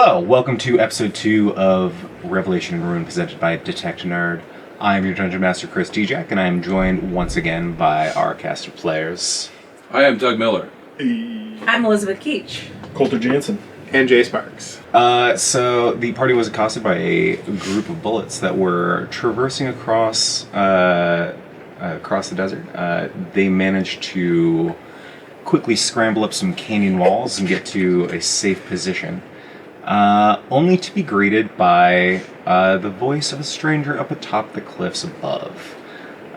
Hello, welcome to episode 2 of Revelation and Ruin presented by Detect Nerd. I am your Dungeon Master, Chris Djack, and I am joined once again by our cast of players. I am Doug Miller. I'm Elizabeth Keach. Coulter Jansen. And Jay Sparks. So the party was accosted by a group of bullets that were traversing across the desert. They managed to quickly scramble up some canyon walls and get to a safe position. Only to be greeted by the voice of a stranger up atop the cliffs above.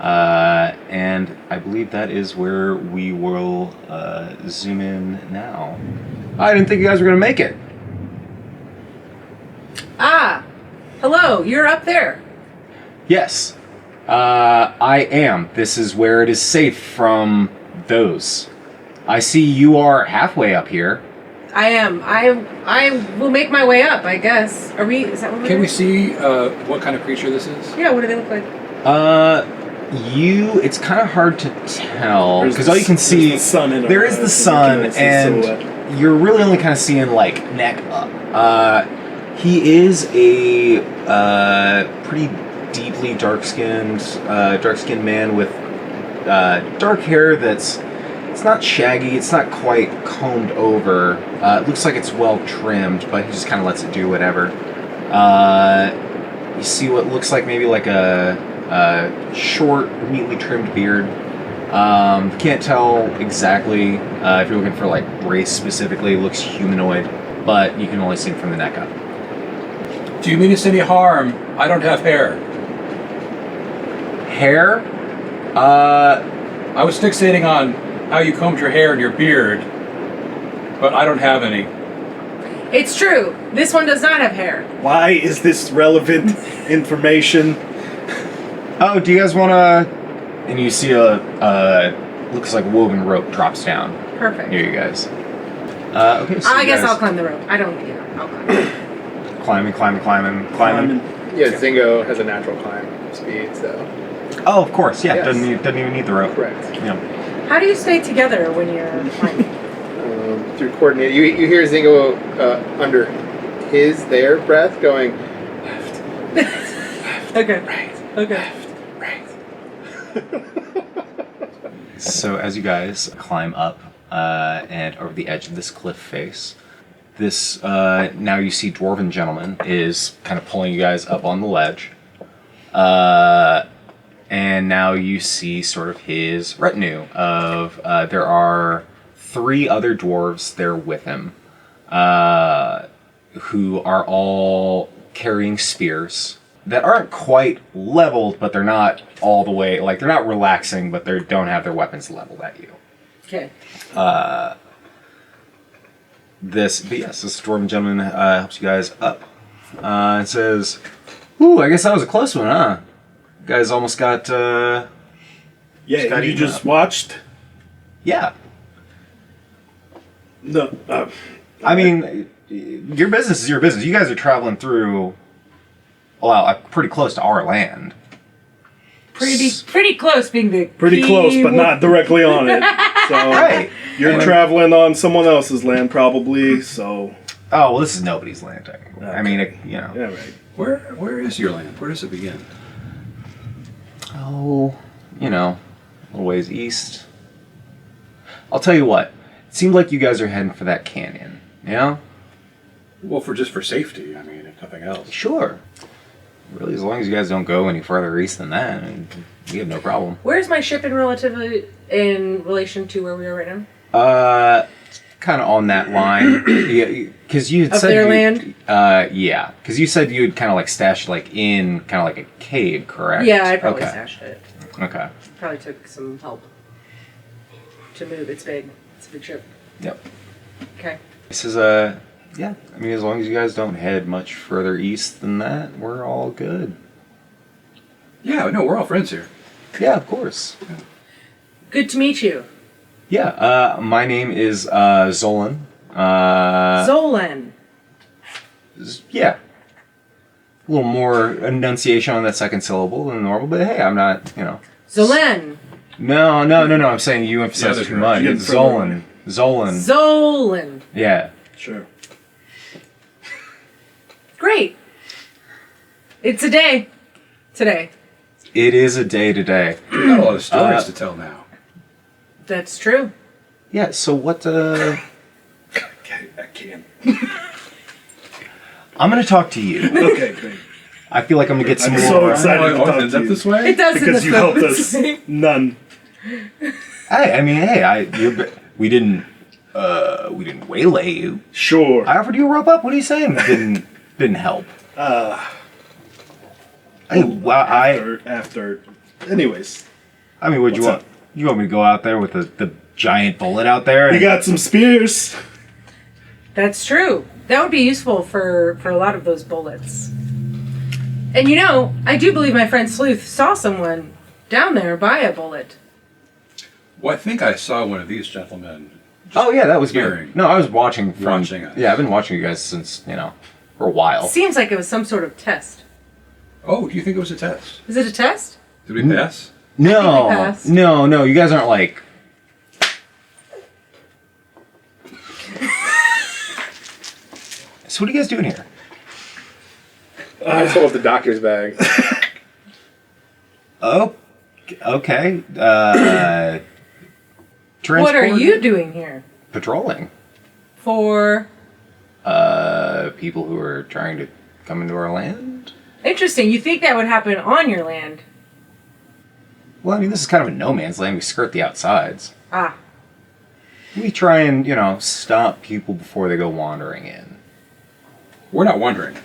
And I believe that is where we will zoom in now. I didn't think you guys were going to make it. Ah, hello, you're up there. Yes, I am. This is where it is safe from those. I see you are halfway up here. I am. I will make my way up, I guess. Is that what we're Can doing? we see what kind of creature this is? Yeah, what do they look like? It's kind of hard to tell because all you can see the sun in there is the sun, and you're really only kind of seeing like neck up. He is a pretty deeply dark-skinned man with dark hair that's it's not shaggy, it's not quite combed over. It looks like it's well trimmed, but he just kind of lets it do whatever. You see what looks like maybe like a short, neatly trimmed beard. Can't tell exactly if you're looking for like race specifically. It looks humanoid, but you can only see him from the neck up. Do you mean us any harm? I don't have hair. Hair? I was fixating on how you combed your hair and your beard, but I don't have any. It's true. This one does not have hair. Why is this relevant information? Oh, do you guys want to? And you see looks like woven rope drops down Perfect. near you guys. Okay, so I you guess guys I'll climb the rope. I don't, I'll climb. climbing. Yeah, ZinGoh has a natural climb speed, so. Oh, of course, yeah. Yes. Doesn't even need the rope. Correct. Yeah. How do you stay together when you're climbing? Through coordinated. You hear ZinGoh under their breath going, left, Okay. right, Okay. right. So as you guys climb up and over the edge of this cliff face, this now you see Dwarven Gentleman is kind of pulling you guys up on the ledge. And now you see sort of his retinue of there are 3 other dwarves there with him who are all carrying spears that aren't quite leveled, but they're not all the way, like they're not relaxing, but they don't have their weapons leveled at you. Okay. This Dwarven Gentleman helps you guys up and says, "Ooh, I guess that was a close one, huh? You guys almost got, Yeah, got you eaten just up." watched? Yeah. No. I mean, your business is your business. You guys are traveling through, pretty close to our land. Pretty close being the Pretty key close, but not directly on it. So Right. you're traveling on someone else's land, probably. So Oh, well, this is nobody's land, technically. Okay. I mean, yeah, right. Where is your land? Where does it begin? Oh, a little ways east. I'll tell you what. It seemed like you guys are heading for that canyon. Yeah? Well, just for safety. I mean, if nothing else. Sure. Really, as long as you guys don't go any further east than that, I mean, we have no problem. Where's my ship in relation to where we are right now? Kind of on that line. Because you had Of said their land? Yeah. Because you said you would kind of like stash like in kind of like a cave, correct? Yeah, I probably Okay. stashed it. Okay. Probably took some help to move. It's big. It's a big ship. Yep. Okay. This is yeah. I mean, as long as you guys don't head much further east than that, we're all good. Yeah, no, we're all friends here. Yeah, of course. Good to meet you. Yeah. My name is Zolan. Zolan. Yeah. A little more enunciation on that second syllable than normal, but hey, I'm not, Zolan. No. I'm saying you emphasize others too are much. getting It's further Zolan. Zolan. Yeah. Sure. It's a day. Today. It is a day today. We've got a lot of stories to tell now. That's true. Yeah, so what, Okay, I can't. I'm going to talk to you. Okay, great. I feel like I'm going to get some I'm more... so excited to Oh, talk ends to up you. this way? It does in Because the you helped films. us. None. We didn't waylay you. Sure. I offered you a rope up. What are you saying? Didn't help. After. Anyways, I mean, would you What's want? up? You want me to go out there with the giant bullet out there? you and- got some spears. That's true. That would be useful for a lot of those bullets. And you know, I do believe my friend Sloothe saw someone down there buy a bullet. Well, I think I saw one of these gentlemen. Oh yeah, that was Hearing. good. No, I was watching from. Watching us. Yeah, I've been watching you guys since for a while. Seems like it was some sort of test. Oh, do you think it was a test? Is it a test? Did we pass? No, we passed. no, you guys aren't like. So what are you guys doing here? I sold the doctor's bag. Oh, okay. What are transport? you doing here? Patrolling. For People who are trying to come into our land. interesting. You think that would happen on your land? Well, I mean, this is kind of a no man's land. We skirt the outsides. Ah, We try and stop people before they go wandering in. We're not wondering.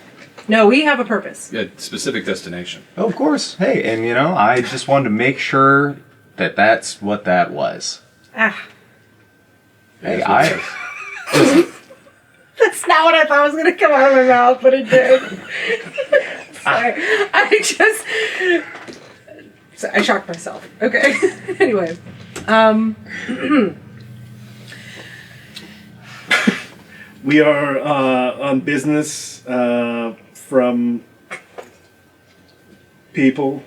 no, we have a purpose. Yeah, specific destination. Oh, of course. Hey, and I just wanted to make sure that that's what that was. Ah, Hey, That's what it is. that's not what I thought was gonna come out of my mouth, but it did. Sorry, I shocked myself. Okay. Anyway, We are on business from people.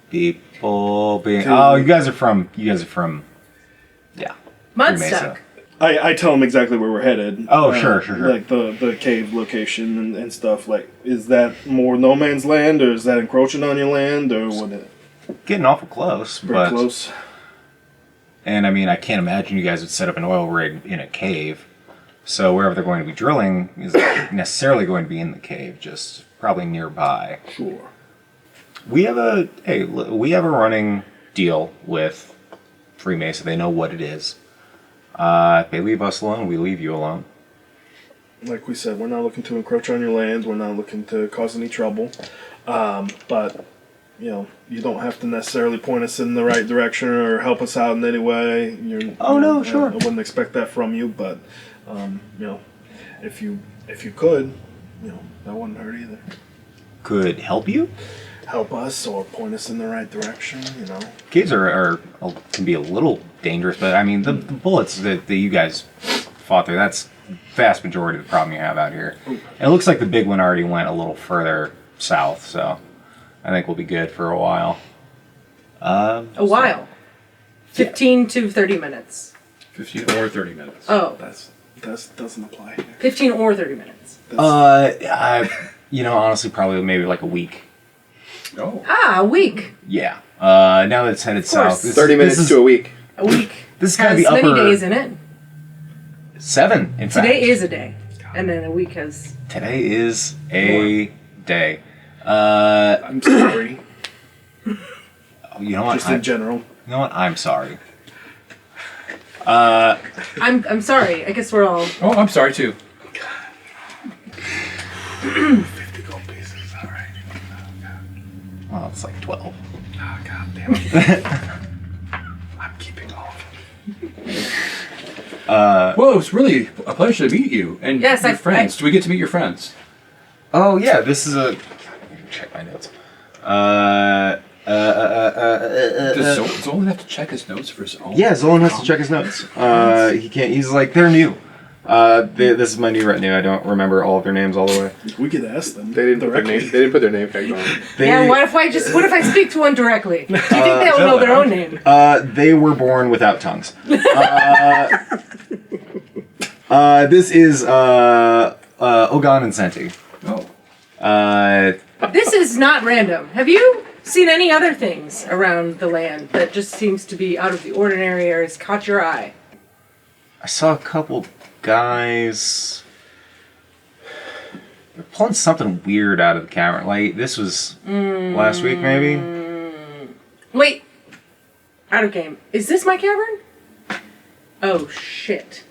People being. Oh, you guys are from. Yeah. Mudstuck. I tell them exactly where we're headed. Oh, sure. Like the cave location and stuff. Like, is that more no man's land, or is that encroaching on your land, or what? Getting awful close, Pretty but. close. And I mean, I can't imagine you guys would set up an oil rig in a cave. So wherever they're going to be drilling is not necessarily going to be in the cave, just probably nearby. Sure. We have a running deal with Freemason. They know what it is. If they leave us alone, we leave you alone. Like we said, we're not looking to encroach on your land. We're not looking to cause any trouble. But you don't have to necessarily point us in the right direction or help us out in any way. No, sure. I wouldn't expect that from you, but if you could, that wouldn't hurt either. Could help you? Help us or point us in the right direction. Caves can be a little dangerous, but I mean the bullets that you guys fought through, that's the vast majority of the problem you have out here. And it looks like the big one already went a little further south, so I think we'll be good for a while. A while. 15 to 30 minutes. 15 or 30 minutes. Oh, That doesn't apply here. 15 or 30 minutes. Honestly, probably maybe like a week. Oh. Ah, a week. Yeah. Now that it's headed Of course. south. 30 minutes to a week. A week. This is kind of Has the many upper days in it. 7. In fact, Today is a day, and then a week has. today is a day. I'm sorry. You know what? Just in general. You know what? I'm sorry. I'm sorry. I guess we're all. Oh, I'm sorry too. 50 gold pieces. All right. Well, it's like 12. Oh, God damn it. I'm keeping all of it. Well, it was really a pleasure to meet you and Yes, your friends. Do we get to meet your friends? Oh yeah, this is a. Check my notes. Does Zolan have to check his notes for his own? Yeah, Zolan has to check his notes. He can't. He's like, they're new. This is my new retinue. I don't remember all of their names all the way. We could ask them. They didn't put their name tags on. Yeah. What if I speak to one directly? Do you think they will know their own name? They were born without tongues. This is Ogan and Senti. Oh. This is not random. Have you seen any other things around the land that just seems to be out of the ordinary or has caught your eye? I saw a couple guys. They're pulling something weird out of the camera. Like, this was last week, maybe? Wait. Out of game. Is this my cavern? Oh, shit.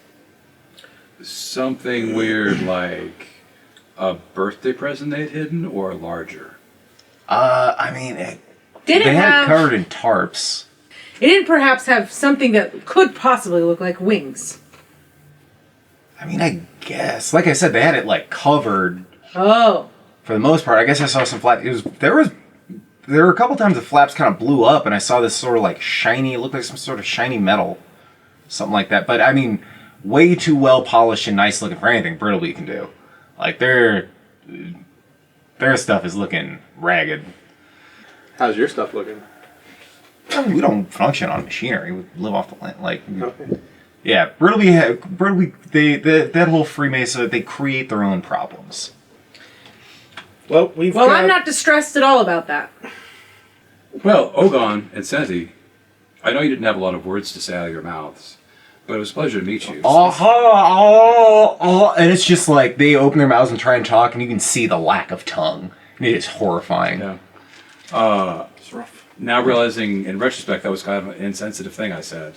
Something weird like a birthday present they'd hidden or larger? I mean, Did they it had it have... covered in tarps. It didn't perhaps have something that could possibly look like wings. I mean, I guess. Like I said, they had it, like, covered Oh. for the most part. I guess I saw some flaps. There were a couple times the flaps kind of blew up, and I saw this sort of, like, shiny, it looked like some sort of shiny metal. Something like that. But, I mean, way too well polished and nice looking for anything Brittleby can do. Like, their stuff is looking ragged. How's your stuff looking? I mean, we don't function on machinery. We live off the land. Like, Okay. yeah, Brittleby, that whole Freemason, they create their own problems. Well, I'm not distressed at all about that. Well, Ogon and Senti, I know you didn't have a lot of words to say out of your mouths, but it was a pleasure to meet you. And it's just like they open their mouths and try and talk, and you can see the lack of tongue. And it is horrifying. Yeah. It's rough. Now realizing in retrospect that was kind of an insensitive thing I said,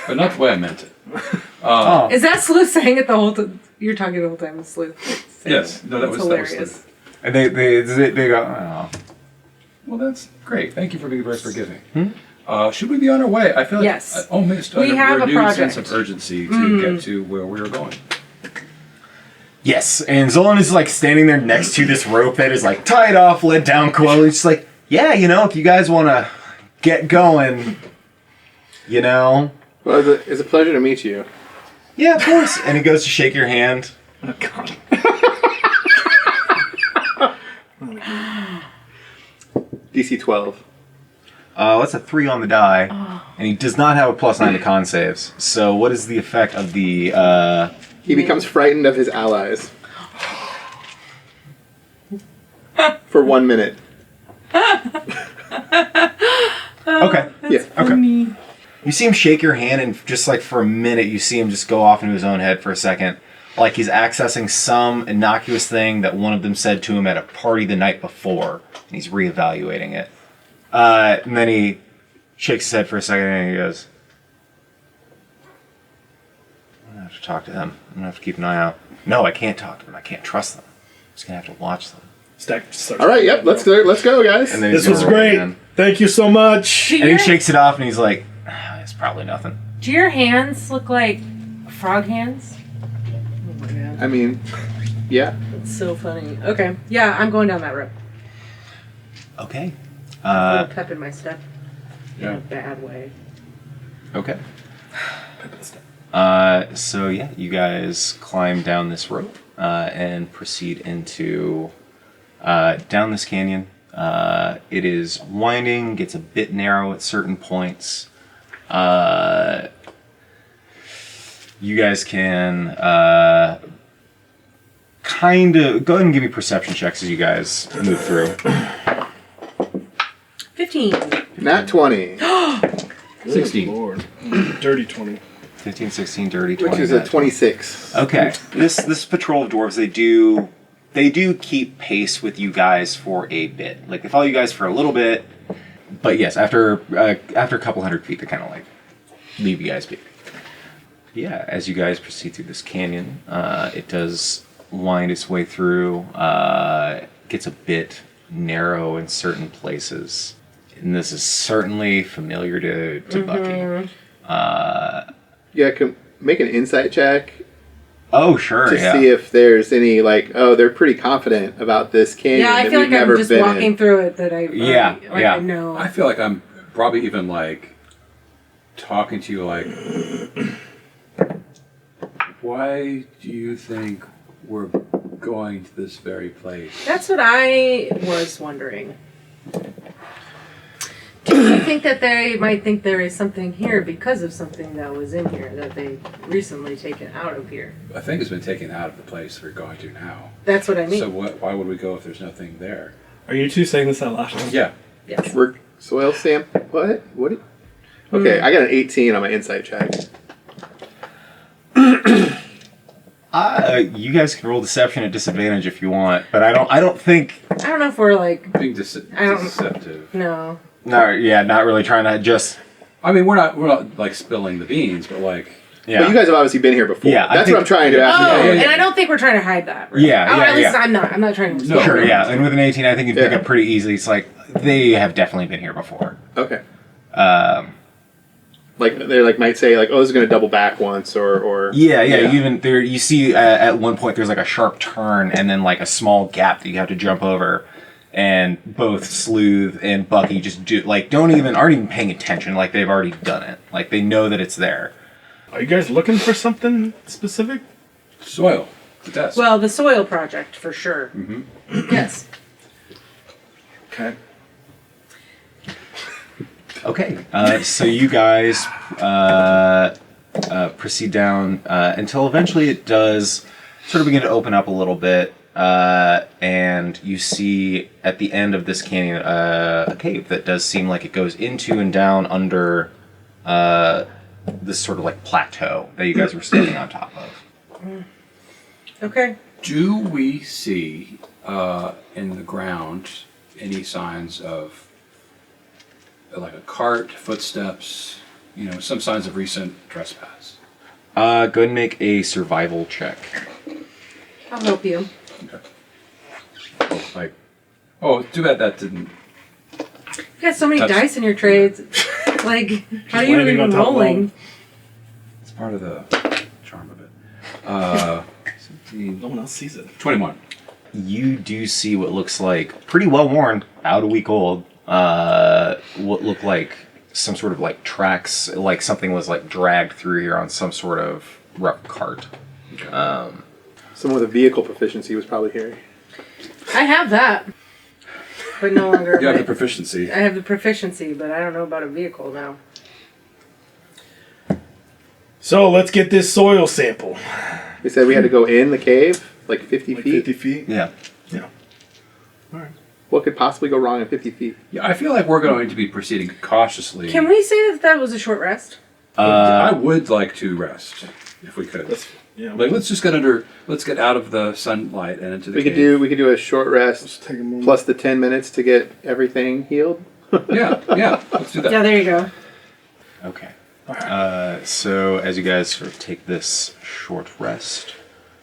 but not the way I meant it. Is that Sloothe saying it the whole time? You're talking the whole time with Sloothe. Yes, no, that was hilarious. And they go, oh. Well, that's great. Thank you for being very forgiving. Should we be on our way? I feel like Yes. I almost We under have a a renewed sense project. of urgency to get to where we are going. Yes, and Zolan is like standing there next to this rope that is like tied off, led down coil. He's just like, yeah, if you guys want to get going, Well, it's a pleasure to meet you. Yeah, of course. And he goes to shake your hand. Oh, God. DC 12. That's a 3 on the die, and he does not have a +9 to con saves. So, what is the effect of the? He becomes frightened of his allies. For 1 minute. Okay. Yeah. Okay. You see him shake your hand, and just like for a minute, you see him just go off into his own head for a second, like he's accessing some innocuous thing that one of them said to him at a party the night before, and he's reevaluating it. And then he shakes his head for a second, and he goes, I'm gonna have to talk to them. I'm gonna have to keep an eye out. No, I can't talk to them. I can't trust them. I'm just gonna have to watch them. Stakk starts. All right, yep, let's go, guys. And then he's This was gonna roll great. again. Thank you so much. Do And he your, shakes it off, and he's like, it's probably nothing. do your hands look like frog hands? Oh my god. I mean, yeah. That's so funny. Okay. Yeah, I'm going down that road. Okay. A little pep in my step. In Yeah. a bad way. Okay. So yeah, you guys climb down this rope and proceed into down this canyon. It is winding, gets a bit narrow at certain points. You guys can kind of go ahead and give me perception checks as you guys move through. 15. Nat 20, Good 16. Lord. Dirty 20. 15, 16, dirty, 20. which is a 26. Okay. This patrol of dwarves, they do keep pace with you guys for a bit. Like they follow you guys for a little bit, but yes, after a couple hundred feet, they kind of like leave you guys be. Yeah, as you guys proceed through this canyon, it does wind its way through. Gets a bit narrow in certain places, and this is certainly familiar to Bucky. Yeah, can make an insight check Oh, sure, to yeah. see if there's any, like, oh, they're pretty confident about this canyon. Yeah, I that feel we've like I'm never just been walking in. through it that I Yeah, like yeah. I know. I feel like I'm probably even like talking to you like, why do you think we're going to this very place? That's what I was wondering. Do you think that they might think there is something here because of something that was in here that they recently taken out of here? I think it's been taken out of the place we're going to now. That's what I mean. So why would we go if there's nothing there? Are you two saying this out loud? Yeah. Yes. We're soil sample. What? What? Okay, I got an 18 on my insight check. You guys can roll deception at disadvantage if you want, but I don't think. I don't know if we're like. Being I don't- deceptive. No. No, yeah, not really trying to just. I mean, we're not like spilling the beans, but like. Yeah. But you guys have obviously been here before. Yeah, I That's think- what I'm trying to Oh, ask. yeah. and I don't think we're trying to hide that. Really. Yeah, Oh, yeah, at least yeah. I'm not. I'm not trying to. No. Sure, yeah, and with an 18, I think you pick Yeah. up pretty easily. It's like they have definitely been here before. Okay. Um, Like they might say like, oh, this is going to double back once or. yeah. You even there, you see at one point there's like a sharp turn and then like a small gap that you have to jump over, and both Sloothe and Bucky just aren't even paying attention. Like they've already done it. Like they know that it's there. Are you guys looking for something specific? Soil. The desk. Well, the soil project for sure. Yes. Okay. Okay, so you guys proceed down until eventually it does sort of begin to open up a little bit, and you see at the end of this canyon a cave that does seem like it goes into and down under this sort of like plateau that you guys were standing on top of. Okay. Do we see in the ground any signs of like a cart, footsteps, some signs of recent trespass? Go ahead and make a survival check. I'll help you. Okay. Too bad that didn't. You got so many That's- dice in your trades. Like, how are you landing on even top of rolling? It's part of the charm of it. 17, No one else sees it. 21. You do see what looks like pretty well worn, about a week old. What look like some sort of like tracks, like something was like dragged through here on some sort of rough cart. Someone with a vehicle proficiency was probably here. I have that. But no longer. You have the proficiency. I have the proficiency, but I don't know about a vehicle now. So let's get this soil sample. They said we had to go in the cave, like 50 Like feet. 50 feet? Yeah. Yeah. Alright. What could possibly go wrong in 50 feet? Yeah, I feel like we're going to be proceeding cautiously. Can we say that that was a short rest? I would like to rest, if we could. Yeah. Like, let's get out of the sunlight and into the We could cave. do a short rest Let's take a moment. plus the 10 minutes to get everything healed. Yeah, let's do that. Yeah, there you go. Okay. So as you guys sort of take this short rest,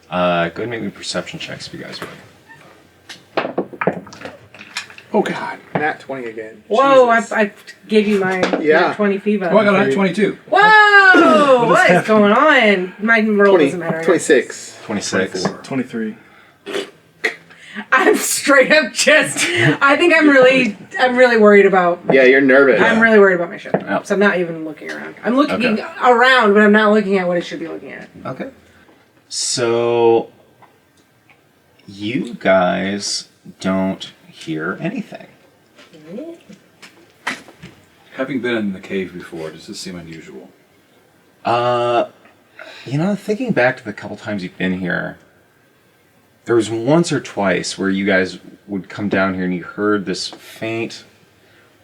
go ahead and make me perception checks if you guys would. Oh god, nat 20 again. Whoa, Jesus. I gave you my Yeah. 20 fever. Oh, I got a 22. Whoa! What is going on? My roll 20, doesn't matter. I guess. 26. 26. 24. 23. I'm straight up just. I think I'm really worried about. Yeah, you're nervous. I'm really worried about my ship. Oh. So I'm not even looking around. I'm looking Okay. around, but I'm not looking at what I should be looking at. Okay. So you guys don't hear anything. Having been in the cave before, does this seem unusual? Thinking back to the couple times you've been here, there was once or twice where you guys would come down here and you heard this faint,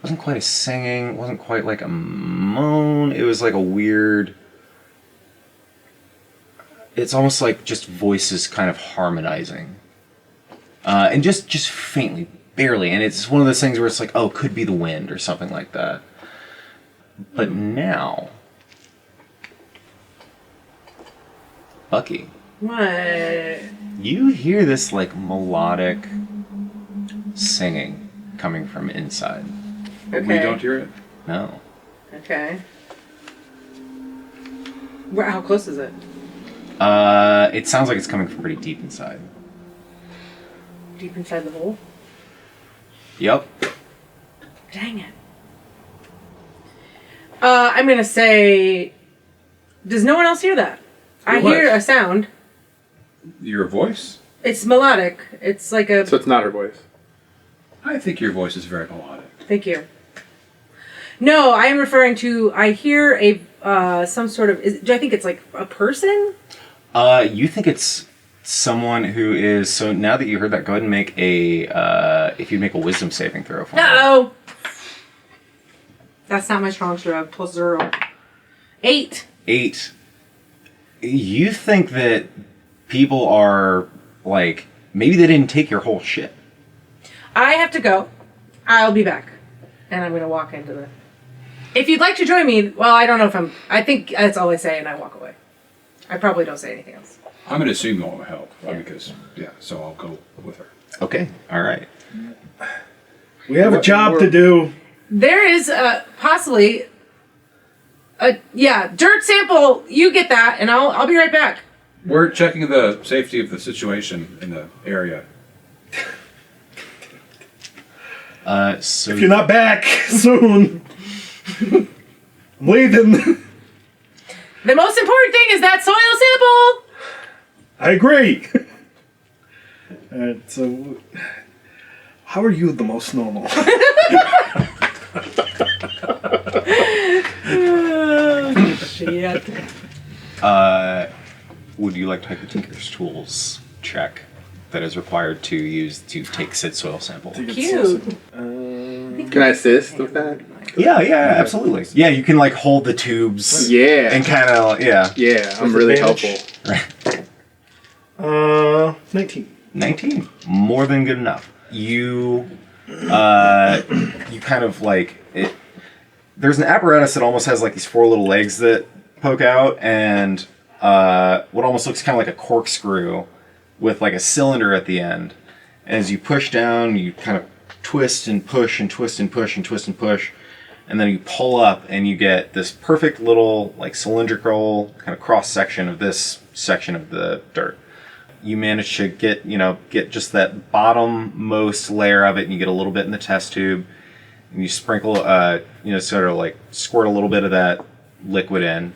wasn't quite a singing, wasn't quite like a moan, it was like a weird, it's almost like just voices kind of harmonizing. And just faintly, barely, and it's one of those things where it's like, oh, could be the wind or something like that. But now, Bucky, What? you hear this like melodic singing coming from inside. Okay. We don't hear it? No. Okay. How close is it? It sounds like it's coming from pretty deep inside. Deep inside the hole? Yep. Dang it. I'm gonna say. Does no one else hear that? I What? hear a sound. Your voice? It's melodic. It's like a. So it's not her voice. I think your voice is very melodic. Thank you. No, I am referring to. I hear a some sort of. Do I think it's like a person? You think it's someone who is so. Now that you heard that, go ahead and make a if you make a wisdom saving throw for me. Uh-oh. That's not my strong suit. I have +0. 8. 8. You think that people are like maybe they didn't take your whole ship. I have to go. I'll be back. And I'm going to walk into the... If you'd like to join me, well, I don't know if I'm... I think that's all I say, and I walk away. I probably don't say anything else. I'm going to assume you want my help. Yeah. Because, so I'll go with her. Okay. All right. We have a job to do. There is possibly... dirt sample. You get that, and I'll be right back. We're checking the safety of the situation in the area. So If you're not back soon, I'm leaving. The most important thing is that soil sample. I agree. Alright, so how are you the most normal? Oh, shit. would you like to make the Tinker's Tools check that is required to use to take said soil sample? Cute. Can I assist with that? Yeah, absolutely. Yeah, you can like hold the tubes. Yeah. And kind of Yeah, I'm really advantage. helpful. 19. 19, more than good enough. You kind of like it. There's an apparatus that almost has like these 4 little legs that poke out, and what almost looks kind of like a corkscrew with like a cylinder at the end. As you push down, you kind of twist and push and twist and push and twist and push, and then you pull up, and you get this perfect little like cylindrical kind of cross section of this section of the dirt. You manage to get just that bottom-most layer of it, and you get a little bit in the test tube, and you sprinkle, sort of like squirt a little bit of that liquid in,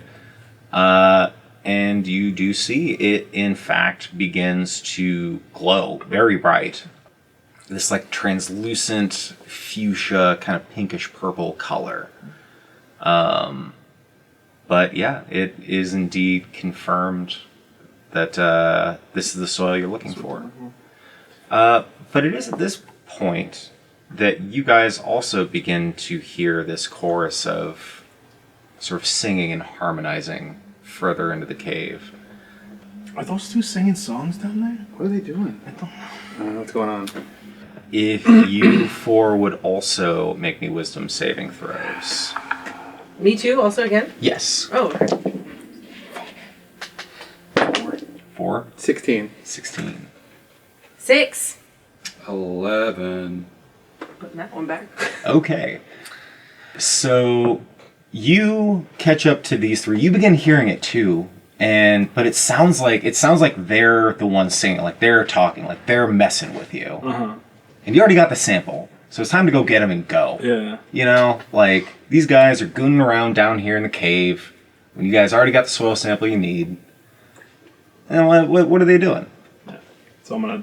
and you do see it, in fact, begins to glow very bright. This like translucent fuchsia, kind of pinkish purple color. But yeah, it is indeed confirmed that this is the soil you're looking for. But it is at this point that you guys also begin to hear this chorus of sort of singing and harmonizing further into the cave. Are those two singing songs down there? What are they doing? I don't know what's going on. If you four would also make me wisdom saving throws. Me too, also again? Yes. Oh, okay. 4? 16. 16. 6. 11. Putting that one back. Okay. So you catch up to these 3. You begin hearing it too, but it sounds like they're the ones singing, like they're talking, like they're messing with you. Uh-huh. And you already got the sample, so it's time to go get them and go. Yeah. You know, like these guys are gooning around down here in the cave when you guys already got the soil sample you need. And what are they doing? Yeah. So I'm gonna,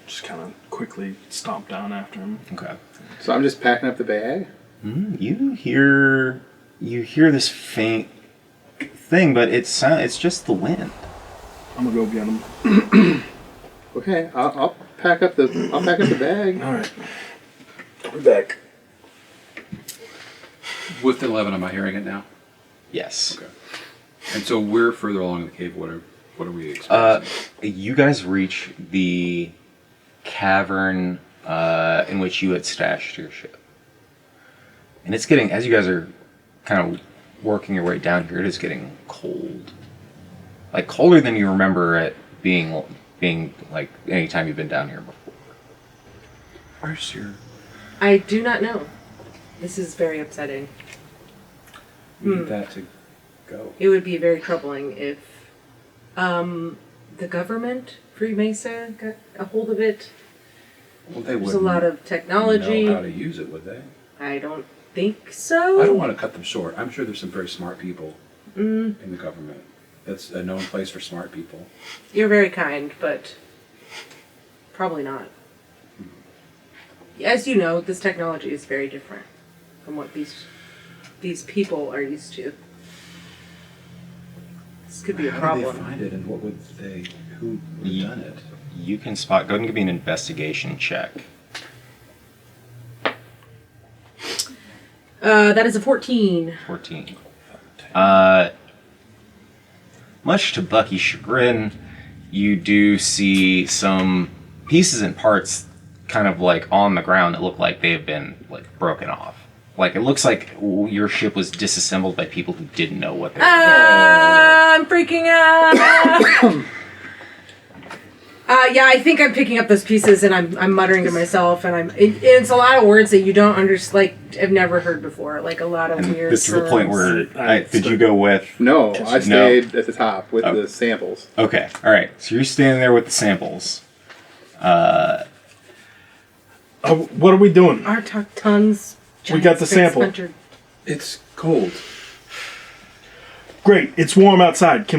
just kind of quickly stomp down after him. Okay. So I'm just packing up the bag? You hear this faint thing, but it's just the wind. I'm gonna go get him. Okay, I'll pack up the bag. All right. We're back. With 11, am I hearing it now? Yes. Okay. And so we're further along in the cave. What are we experiencing? You guys reach the cavern in which you had stashed your ship. And it's getting, as you guys are kind of working your way down here, it is getting cold. Like colder than you remember it being like any time you've been down here before. Where's your... I do not know. This is very upsetting. We need that to go. It would be very troubling if the government, Free Mesa, got a hold of it. Well, they There's a lot of technology. know how to use it, would they? I don't think so. I don't want to cut them short. I'm sure there's some very smart people in the government. That's a known place for smart people. You're very kind, but probably not. As you know, this technology is very different from what these people are used to. This could be a How problem. do they find it, and what would they... who would have done it. You can spot. Go ahead and give me an investigation check. That is a 14. 14. Much to Bucky's chagrin, you do see some pieces and parts kind of like on the ground that look like they have been like broken off. Like it looks like your ship was disassembled by people who didn't know what they were doing. I'm freaking out. Yeah, I think I'm picking up those pieces and I'm muttering to myself, and it's a lot of words that you don't have never heard before, like a lot of weird. This terms. is the point where did you go with? No, I stayed at the top with the samples. Okay, all right. So you're standing there with the samples. What are we doing? Our tongues. We got the sample. Splintered. It's cold. Great, it's warm outside.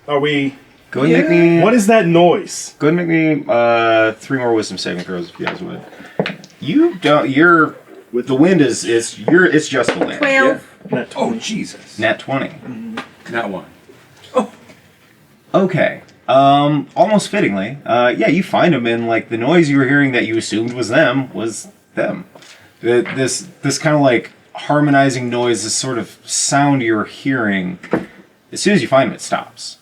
Are we... Go ahead and make me... What is that noise? Go ahead and make me 3 more wisdom saving throws if you guys would. You don't... The wind is... It's just the wind. 12. Yeah. Oh, Jesus. Nat 20. Not one. Okay. Almost fittingly. You find them, and like the noise you were hearing that you assumed was them was them. This kind of like harmonizing noise, this sort of sound you're hearing, as soon as you find them, it stops.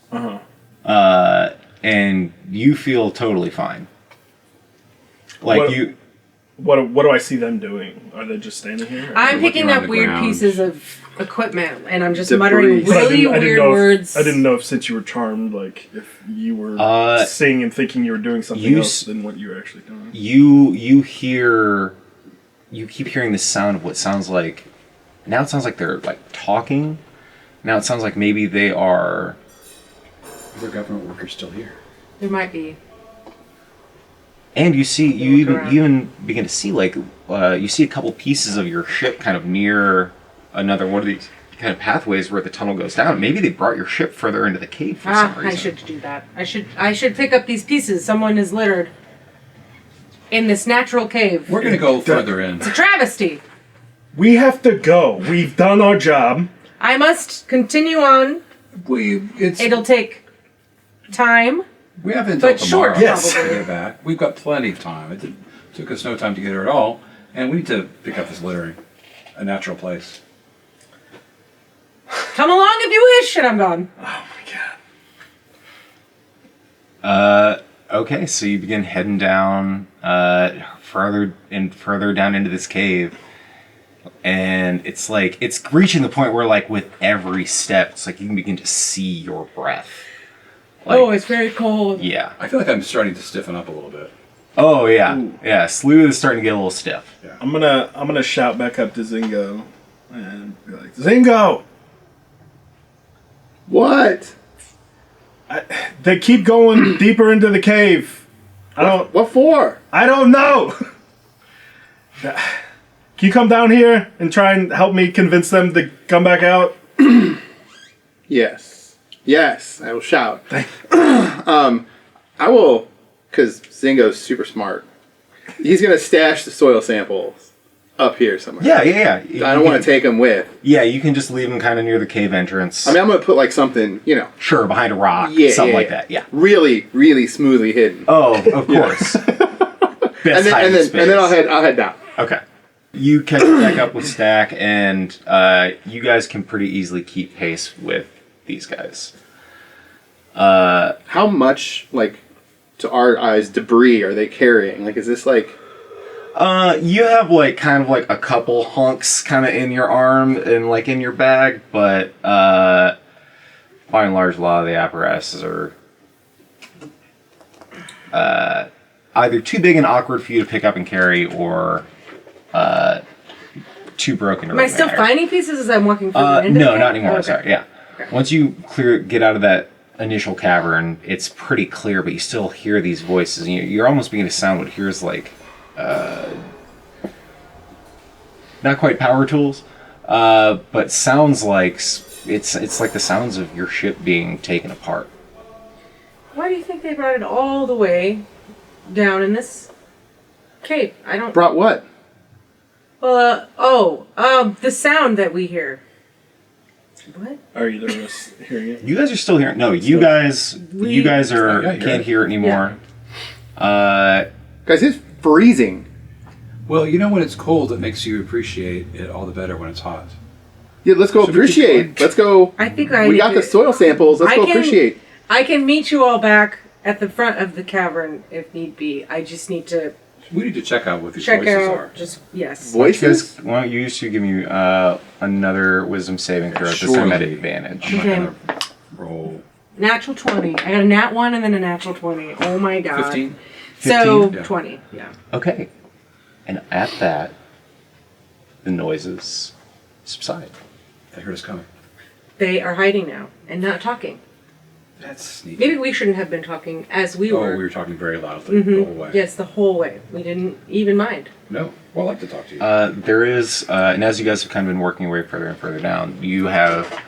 And you feel totally fine. Like What do I see them doing? Are they just standing here? I'm picking on up the weird ground. pieces of equipment, and I'm just Debris. muttering But really weird words. I didn't know if since you were charmed, like if you were seeing and thinking you were doing something else than what you were actually doing. You keep hearing the sound of what sounds like. Now it sounds like they're like talking. Now it sounds like maybe they are. Are there government workers still here? There might be. And you around. even begin to see like you see a couple pieces of your ship kind of near another one of these kind of pathways where the tunnel goes down. Maybe they brought your ship further into the cave for some reason. I should do that. I should pick up these pieces. Someone is littered in this natural cave. We're going to go further in. It's a travesty. We have to go. We've done our job. I must continue on. It'll take time. We have until But short, tomorrow Yes. to get back. We've got plenty of time. It took us no time to get here at all, and we need to pick up this littering. A natural place. Come along if you wish, and I'm gone. Oh my god. Okay, so you begin heading down further and further down into this cave. And it's like, it's reaching the point where like with every step, it's like you can begin to see your breath. Like, Oh, it's very cold. yeah. I feel like I'm starting to stiffen up a little bit. Oh yeah. Ooh. Yeah, Sloothe is starting to get a little stiff. Yeah. I'm gonna shout back up to ZinGoh and be like, ZinGoh! What? They keep going deeper into the cave. What for? I don't know. Can you come down here and try and help me convince them to come back out? Yes. Yes, I will shout. I will, because ZinGoh's super smart. He's going to stash the soil samples up here somewhere. Yeah. I don't want to take them with. Yeah, you can just leave them kind of near the cave entrance. I mean, I'm going to put like something, Sure, behind a rock, something like that. Yeah. really, really smoothly hidden. Oh, of course. Best hiding space. And then I'll head down. Okay. You catch back up with Stakk, and you guys can pretty easily keep pace with these guys. How much, like, to our eyes, debris are they carrying? Like, is this like... You have like kind of like a couple hunks kind of in your arm and like in your bag, but by and large, a lot of the apparatuses are either too big and awkward for you to pick up and carry, or too broken. Am I still finding pieces as I'm walking through? the No, cave? not anymore. Okay. Sorry. Yeah. Okay. Once you get out of that initial cavern, it's pretty clear, but you still hear these voices. And you're almost beginning to sound what here's like. Not quite power tools, but sounds like it's like the sounds of your ship being taken apart. Why do you think they brought it all the way down in this cave? I don't. Brought what? The sound that we hear. What? Are either of us hearing it? You guys are still hearing. No, you guys are Yeah, can't hear it anymore. Guys, it's freezing. Well, you know when it's cold, it makes you appreciate it all the better when it's hot. Yeah, let's go Should we keep appreciate. going? Let's go. I think I. We need got the to- soil samples. Let's I go can- appreciate. I can meet you all back at the front of the cavern if need be. I just need to We need to check out what these check voices out. are. Just yes. Voices. Why don't you two give me another wisdom saving throw at this time at Surely. advantage? I'm not Okay. gonna roll Natural 20. I got a nat 1 and then a natural 20. Oh my god. 15. So 15? Yeah. 20. Yeah. Okay. And at that, the noises subside. They heard us coming. They are hiding now and not talking. That's sneaky. Maybe we shouldn't have been talking as we Oh, were. we were talking very loudly the whole way. Yes, the whole way. We didn't even mind. No. Well, I like to talk to you. There is, and as you guys have kind of been working your way further and further down, you have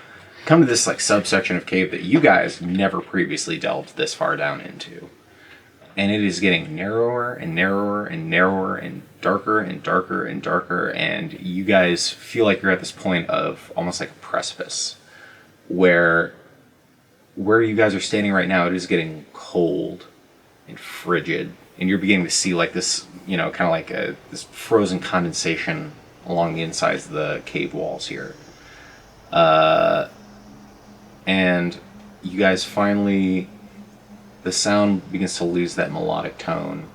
come to this like subsection of cave that you guys never previously delved this far down into. And it is getting narrower and narrower and narrower and darker and darker and darker, and you guys feel like you're at this point of almost like a precipice where you guys are standing right now, it is getting cold and frigid, and you're beginning to see like this, kind of like this frozen condensation along the insides of the cave walls here. And you guys finally, the sound begins to lose that melodic tone,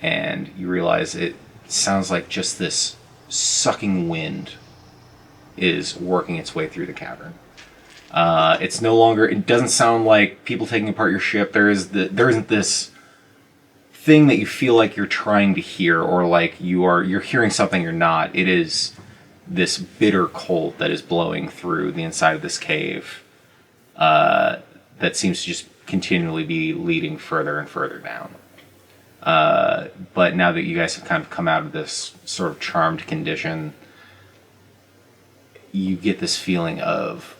and you realize it sounds like just this sucking wind is working its way through the cavern. It's no longer. It doesn't sound like people taking apart your ship. There isn't this thing that you feel like you're trying to hear, or like you're hearing something you're not. It is this bitter cold that is blowing through the inside of this cave. That seems to just continually be leading further and further down. But now that you guys have kind of come out of this sort of charmed condition, you get this feeling of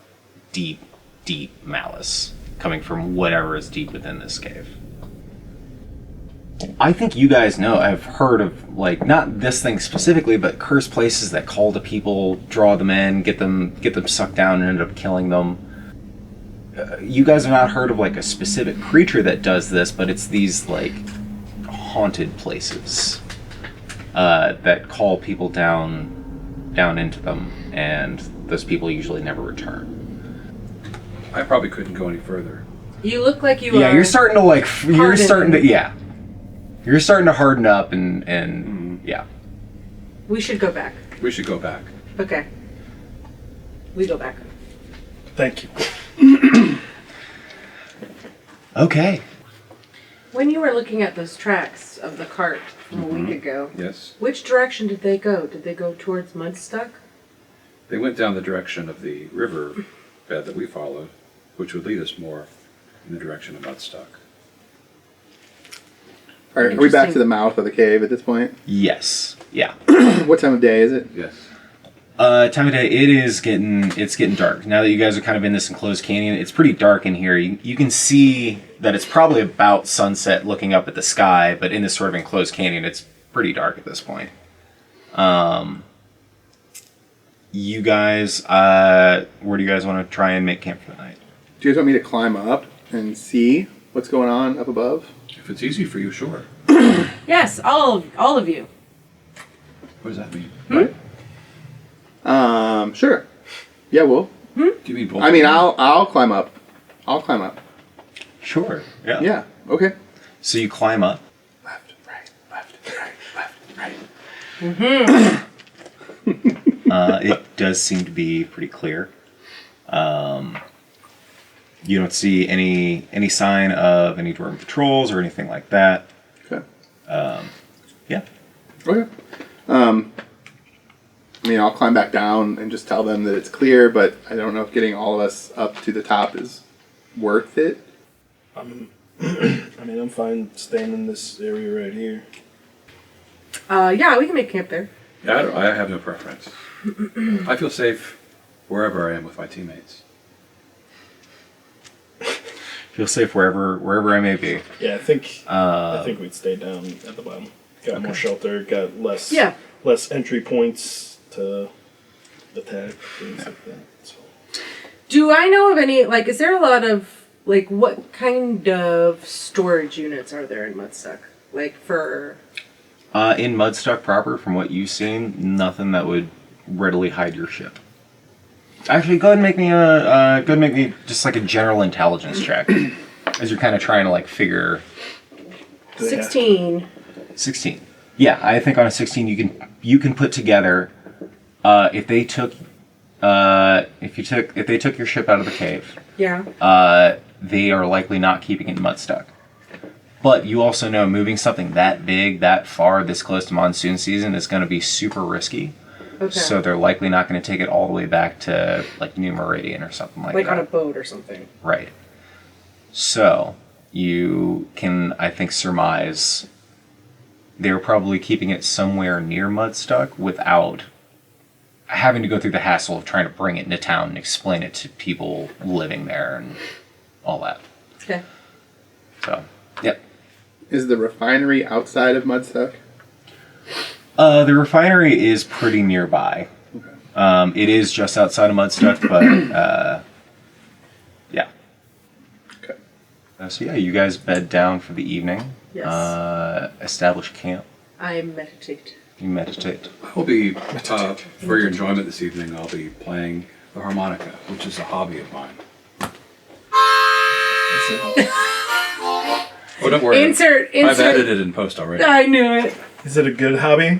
deep, deep malice coming from whatever is deep within this cave. I think you guys know, I've heard of, like, not this thing specifically, but cursed places that call to people, draw them in, get them sucked down and end up killing them. You guys have not heard of, like, a specific creature that does this, but it's these, like, haunted places that call people down into them, and those people usually never return. I probably couldn't go any further. You look like you are. Yeah, you're starting to hardening. You're starting to harden up and yeah. We should go back. We should go back. Okay. We go back. Thank you. Okay. When you were looking at those tracks of the cart from a week ago, Yes. which direction did they go? Did they go towards Mudstuck? They went down the direction of the river bed that we followed, which would lead us more in the direction of Mudstuck. Are we back Interesting. to the mouth of the cave at this point? Yes. Yeah. What time of day is it? Yes. Time of day, it's getting dark. Now that you guys are kind of in this enclosed canyon, it's pretty dark in here. You can see that it's probably about sunset looking up at the sky, but in this sort of enclosed canyon, it's pretty dark at this point. You guys, where do you guys want to try and make camp for the night? Do you guys want me to climb up and see what's going on up above? If it's easy for you, sure. Yes, all of you. What does that mean? Right. Sure. Yeah, well, Do you mean both? I mean, I'll climb up. I'll climb up. Sure. Yeah. Yeah. Okay. So you climb up. Left, right, right. It does seem to be pretty clear. You don't see any sign of any dwarven patrols or anything like that. Okay. Yeah. Okay. I mean, I'll climb back down and just tell them that it's clear, but I don't know if getting all of us up to the top is worth it. I mean, I'm fine staying in this area right here. Yeah, we can make camp there. Yeah, I have no preference. I feel safe wherever I am with my teammates. Feel safe wherever I may be. Yeah, I think we'd stay down at the bottom. Got more shelter. Got less. Yeah. Less entry points to attack things like that. So. Do I know of any, like, is there a lot of, like, what kind of storage units are there in Mudstuck? Like, for... In Mudstuck proper, from what you've seen, nothing that would readily hide your ship. Actually, go ahead and make me just like a general intelligence check, as you're kind of trying to like figure. 16. 16. Yeah, I think on a 16 you can put together. If they took your ship out of the cave, Yeah. they are likely not keeping it in Mudstuck. But you also know moving something that big, that far, this close to monsoon season is going to be super risky. Okay. So they're likely not going to take it all the way back to like New Meridian or something like that. Like on a boat or something. Right. So you can, I think, surmise they're probably keeping it somewhere near Mudstuck without having to go through the hassle of trying to bring it into town and explain it to people living there and all that. Okay. So, yep. Is the refinery outside of Mudstuck? The refinery is pretty nearby. Okay. It is just outside of Mudstuck, but yeah. Okay. So yeah, you guys bed down for the evening. Yes. Establish camp. I meditate. You meditate. I'll be, for your enjoyment this evening, I'll be playing the harmonica, which is a hobby of mine. Oh, don't worry. Insert. I've edited it in post already. I knew it. Is it a good hobby?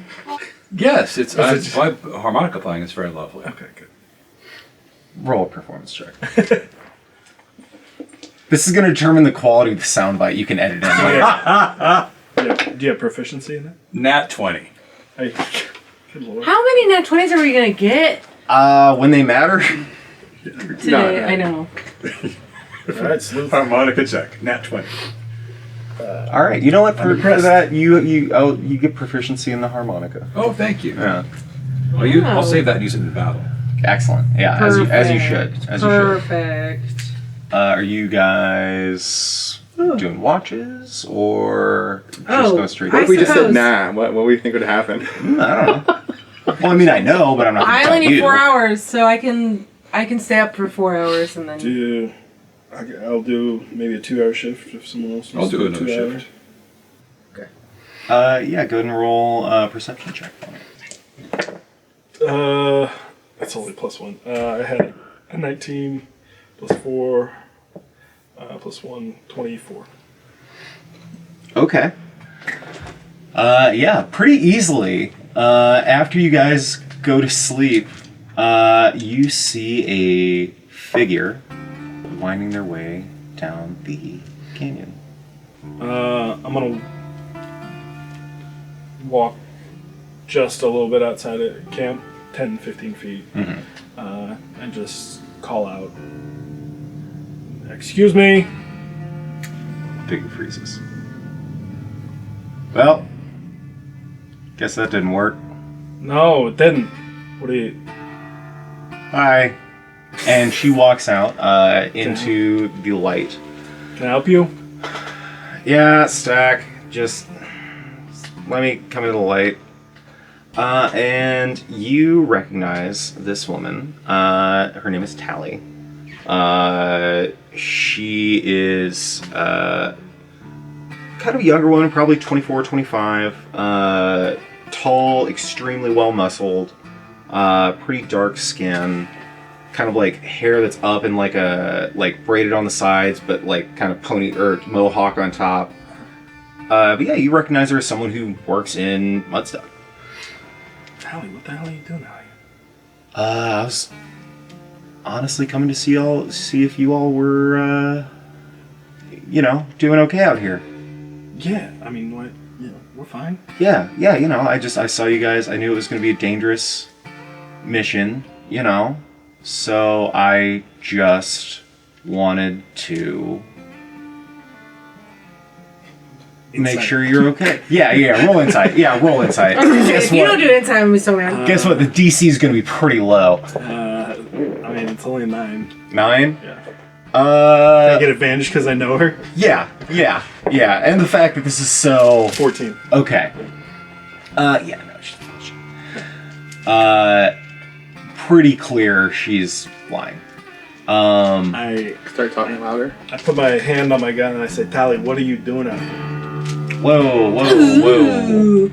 Yes, it's Is it- my harmonica playing is very lovely. Okay, good. Roll a performance check. This is going to determine the quality of the soundbite you can edit in later. Yeah. Do you have proficiency in it? Nat 20. Good lord. How many nat 20s are we going to get When they matter. today? No. I know. All right, Sloothe. Harmonica check. Nat 20. All right, you know what? For impressed. that, you get proficiency in the harmonica. Oh, thank you. Yeah, I'll save that and use it in battle. excellent. Yeah, as you should. As you should. Perfect. Are you guys doing watches or just Oh, go straight? What if we just said suppose- nah? What do you think would happen? I don't know. Well, I mean, I know, but I'm not. I Gonna only tell need you. 4 hours, so I can stay up for 4 hours and then. I'll do maybe a 2-hour shift if someone else I'll wants do to another 2 hours. shift. Yeah, go ahead and roll a perception check for me. That's only +1. I had a 19 +4 +1, 24. Okay. Yeah, pretty easily. After you guys go to sleep, you see a figure winding their way down the canyon. I'm gonna walk just a little bit outside of camp, 10, 15 feet, and just call out, "Excuse me." Figure freezes. Well, guess that didn't work. No, it didn't. What do you? Hi. And she walks out into the light. Can I help you? Yeah, Stakk. Just let me come into the light. And you recognize this woman. Her name is Tally. She is kind of a younger woman, probably 24, 25. Tall, extremely well muscled. Pretty dark skin. Kind of like hair that's up and like braided on the sides, but like kind of pony or mohawk on top. But yeah, you recognize her as someone who works in Mudstuck. Tally, what the hell are you doing out here? I was honestly coming to see if you all were, doing okay out here. Yeah, I mean, what? We're fine. Yeah, I saw you guys. I knew it was going to be a dangerous mission, so I just wanted to make Insight. sure you're okay. Yeah, roll insight. Yeah, roll insight. Guess If you don't what? do it in time, I'm so mad. Guess what? The DC is going to be pretty low. I mean, it's only a 9. 9? Yeah. I Uh, get advantage because I know her. yeah, and the fact that this is so 14. okay. Yeah, no, she's pretty clear she's lying. I Start talking louder. put my hand on my gun and I say, Tally, what are you doing out here? Whoa.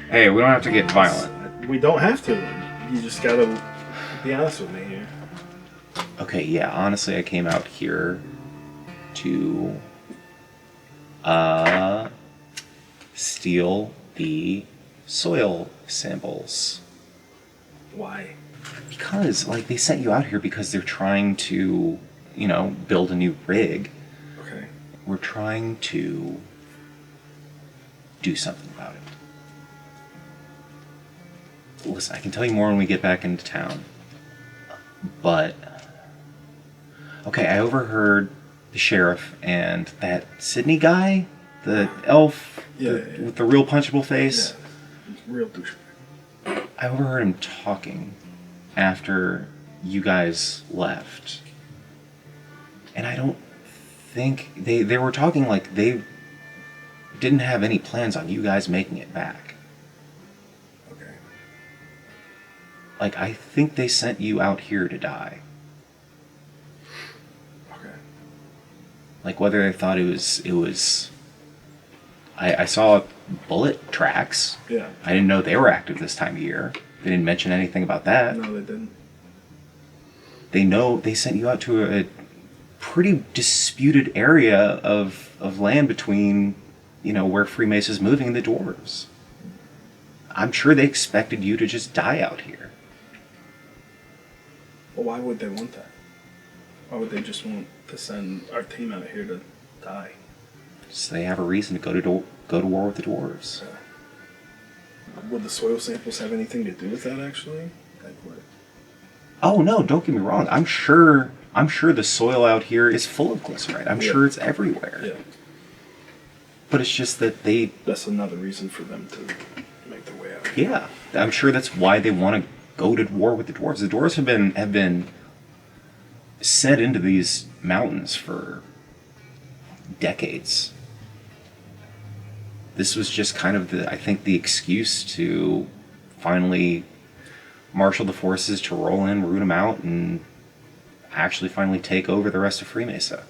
Hey, we don't have to get violent. We don't have to. You just gotta be honest with me here. Okay, yeah, honestly, I came out here to steal the soil samples. Why? Because, like, they sent you out here because they're trying to, build a new rig. Okay. We're trying to do something about it. Listen, I can tell you more when we get back into town. But, okay, I overheard the sheriff and that Sydney guy, the elf with the real punchable face. Yeah. Real douchebag. I overheard him talking after you guys left. And I don't think they were talking like they didn't have any plans on you guys making it back. Okay. Like, I think they sent you out here to die. Okay. Like, whether they thought it was I saw bullet tracks. Yeah. I didn't know they were active this time of year. They didn't mention anything about that. No, they didn't. They know they sent you out to a pretty disputed area of land between, where Freemace's moving and the dwarves. I'm sure they expected you to just die out here. Well, why would they want that? Why would they just want to send our team out here to die? So they have a reason to go to war with the dwarves. Would the soil samples have anything to do with that, actually? Like what? Oh no, don't get me wrong. I'm sure the soil out here is full of glycerite. I'm sure it's everywhere. Yeah. But it's just that That's another reason for them to make their way out. yeah, I'm sure that's why they want to go to war with the dwarves. The dwarves have been set into these mountains for decades. This was just kind of I think the excuse to finally marshal the forces to roll in, root them out, and actually finally take over the rest of Freemesa.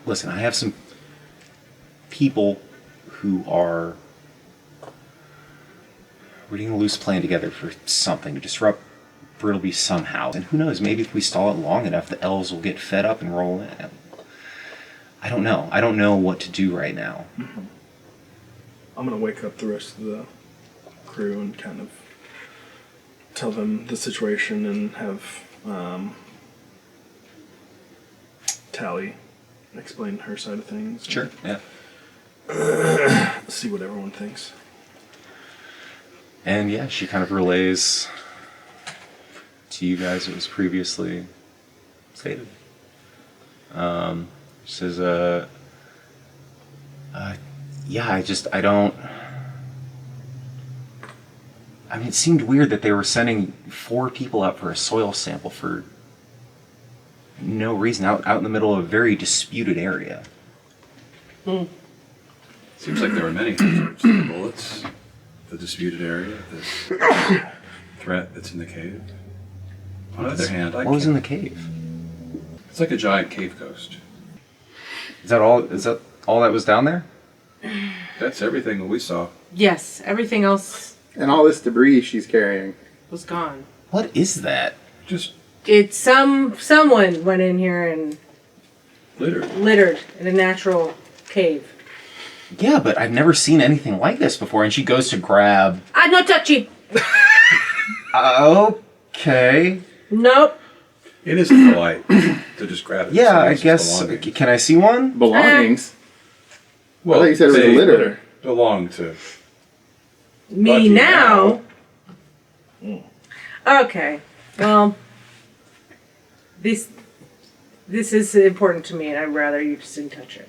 Listen, I have some people who are reading a loose plan together for something to disrupt Brittleby somehow. And who knows, maybe if we stall it long enough, the elves will get fed up and roll in. I don't know. I don't know what to do right now. Mm-hmm. I'm going to wake up the rest of the crew and kind of tell them the situation and have Tally explain her side of things. Sure, yeah. See what everyone thinks. And yeah, she kind of relays to you guys what was previously stated. She says, yeah, I don't... I mean, it seemed weird that they were sending 4 people out for a soil sample for no reason, out in the middle of a very disputed area. Seems like there were many hazards. The bullets, the disputed area, this threat that's in the cave. On the other hand, What was in the cave? It's like a giant cave ghost. Is that all that was down there? That's everything that we saw. Yes, everything else And all this debris she's carrying. was gone. What is that? Just It's someone went in here and littered. littered in a natural cave. Yeah, but I've never seen anything like this before. And she goes to grab... I no touchy. Okay. Nope. It isn't polite to just grab it. Yeah, Someone I else's guess... belongings. Can I see one? Belongings. Well, I thought you said it was a they litter. belong to. Me Bucky now. Okay. Well, this is important to me, and I'd rather you just didn't touch it.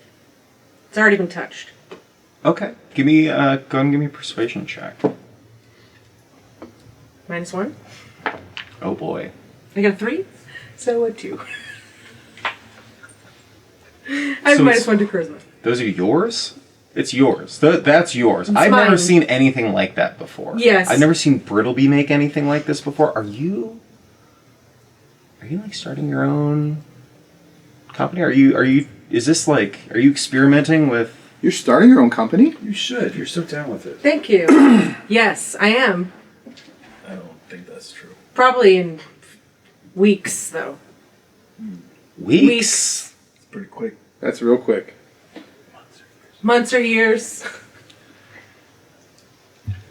It's already been touched. Okay. Give me... go ahead and give me a persuasion check. -1. Oh, boy. I got a 3, so a 2. I have So -1 to charisma. Those are yours? It's yours. That's yours. It's I've never mine. seen anything like that before. Yes. I've never seen Brittleby make anything like this before. Are you are you like starting your own company? Are you is this like, are you experimenting with? You're starting your own company? You should. You're so down with it. Thank you. Yes, I am. I don't think that's true. Probably in weeks, though. Weeks. It's pretty quick. That's real quick. Months or years.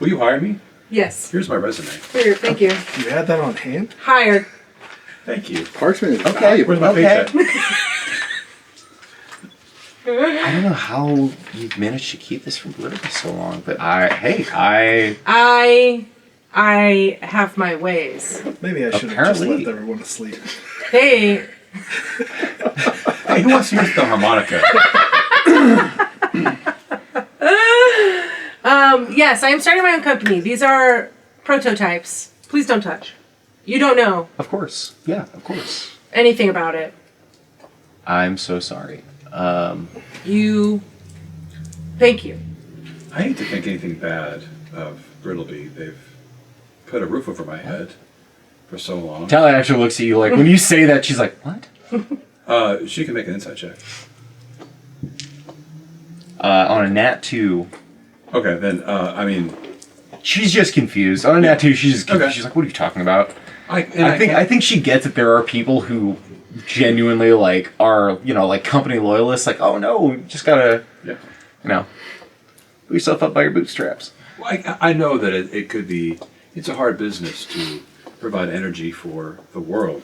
Will you hire me? Yes. Here's my resume. Here, thank you. You had that on hand? Hired. Thank you. Parksman is Okay. valuable. Where's my Okay. paycheck? I don't know how you've managed to keep this from Blitter for so long, but I have my ways. Maybe I should have just Apparently. left everyone asleep. Hey, Hey, who wants to use the harmonica? yes, I am starting my own company. These are prototypes. Please don't touch. You don't know of course. Yeah, of course. anything about it. I'm so sorry. Thank you. I hate to think anything bad of Brittleby. They've put a roof over my head for so long. Tally actually looks at you like, when you say that, she's like, what? She can make an insight check. On a nat 2, Okay, then, I mean, she's just confused. On a nat 2, she's just confused. Okay. She's like, what are you talking about? I I think she gets that there are people who genuinely like are, like company loyalists, like, oh no, you just gotta, yeah. pull yourself up by your bootstraps. Well, I know that it could be, it's a hard business to provide energy for the world,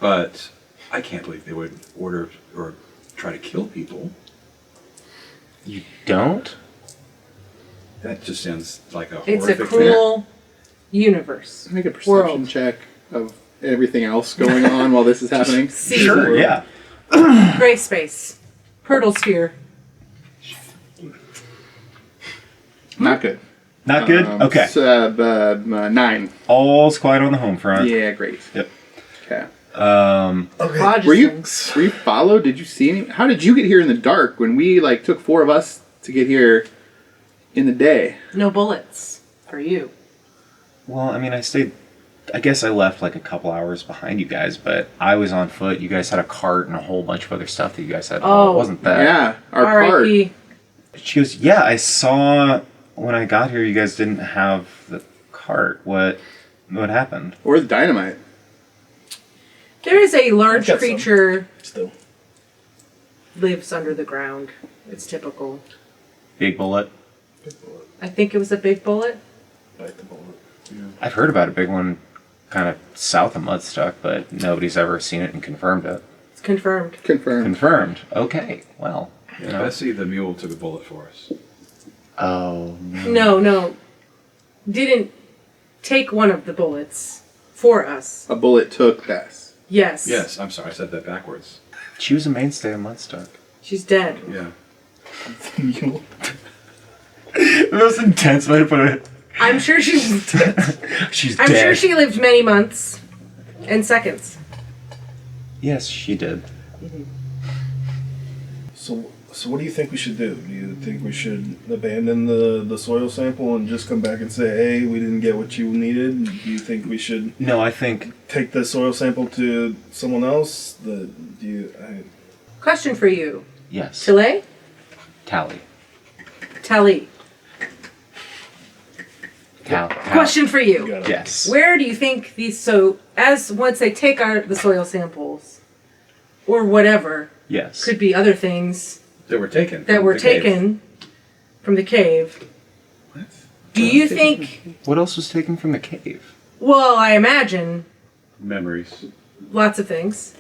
but I can't believe they would order or try to kill people. You don't? That just sounds like a It's a horrific cruel universe. Make a perception World. check of everything else going on while this is happening. Sea. Sure, yeah. Gray space. Hurdle sphere. Not good. Not good? Okay. So, 9. All's quiet on the home front. Yeah, great. Yep. Okay. Okay. Were you Things. followed? Did you see any? How did you get here in the dark when we took 4 of us to get here in the day? No bullets for you. Well, I mean, I guess I left like a couple hours behind you guys, but I was on foot. You guys had a cart and a whole bunch of other stuff that you guys had. Oh. It wasn't that. Yeah, our part. R.I.P. She goes, yeah, I saw when I got here you guys didn't have the cart. What happened? Or the dynamite. There is a large I've got some. creature Still. lives under the ground. It's typical. Big bullet. Big bullet. I think it was a big bullet. Bite the bullet. I've heard about a big one kind of south of Mudstuck, but nobody's ever seen it and confirmed it. It's confirmed. Confirmed. Confirmed. Okay. Well, Yeah, Bessie the mule took a bullet for us. Oh. No. Didn't take one of the bullets for us. A bullet took Bess. Yes. Yes, I'm sorry, I said that backwards. She was a mainstay of Mudstuck. She's dead. Yeah. You. The most intense way to put it. I'm sure she's She's I'm dead. sure she lived many months and seconds. Yes, she did. So what do you think we should do? Do you think we should abandon the soil sample and just come back and say, hey, we didn't get what you needed? Do you think we should No, I think take the soil sample to someone else? Question for you. yes. Chile? Tally. Tally. Question for you. got it. Yes. Where do you think these once they take the soil samples or whatever, Yes. could be other things That were taken. that from were the cave. taken from the cave. What? Do you think What else was taken from the cave? well, I imagine Memories. lots of things.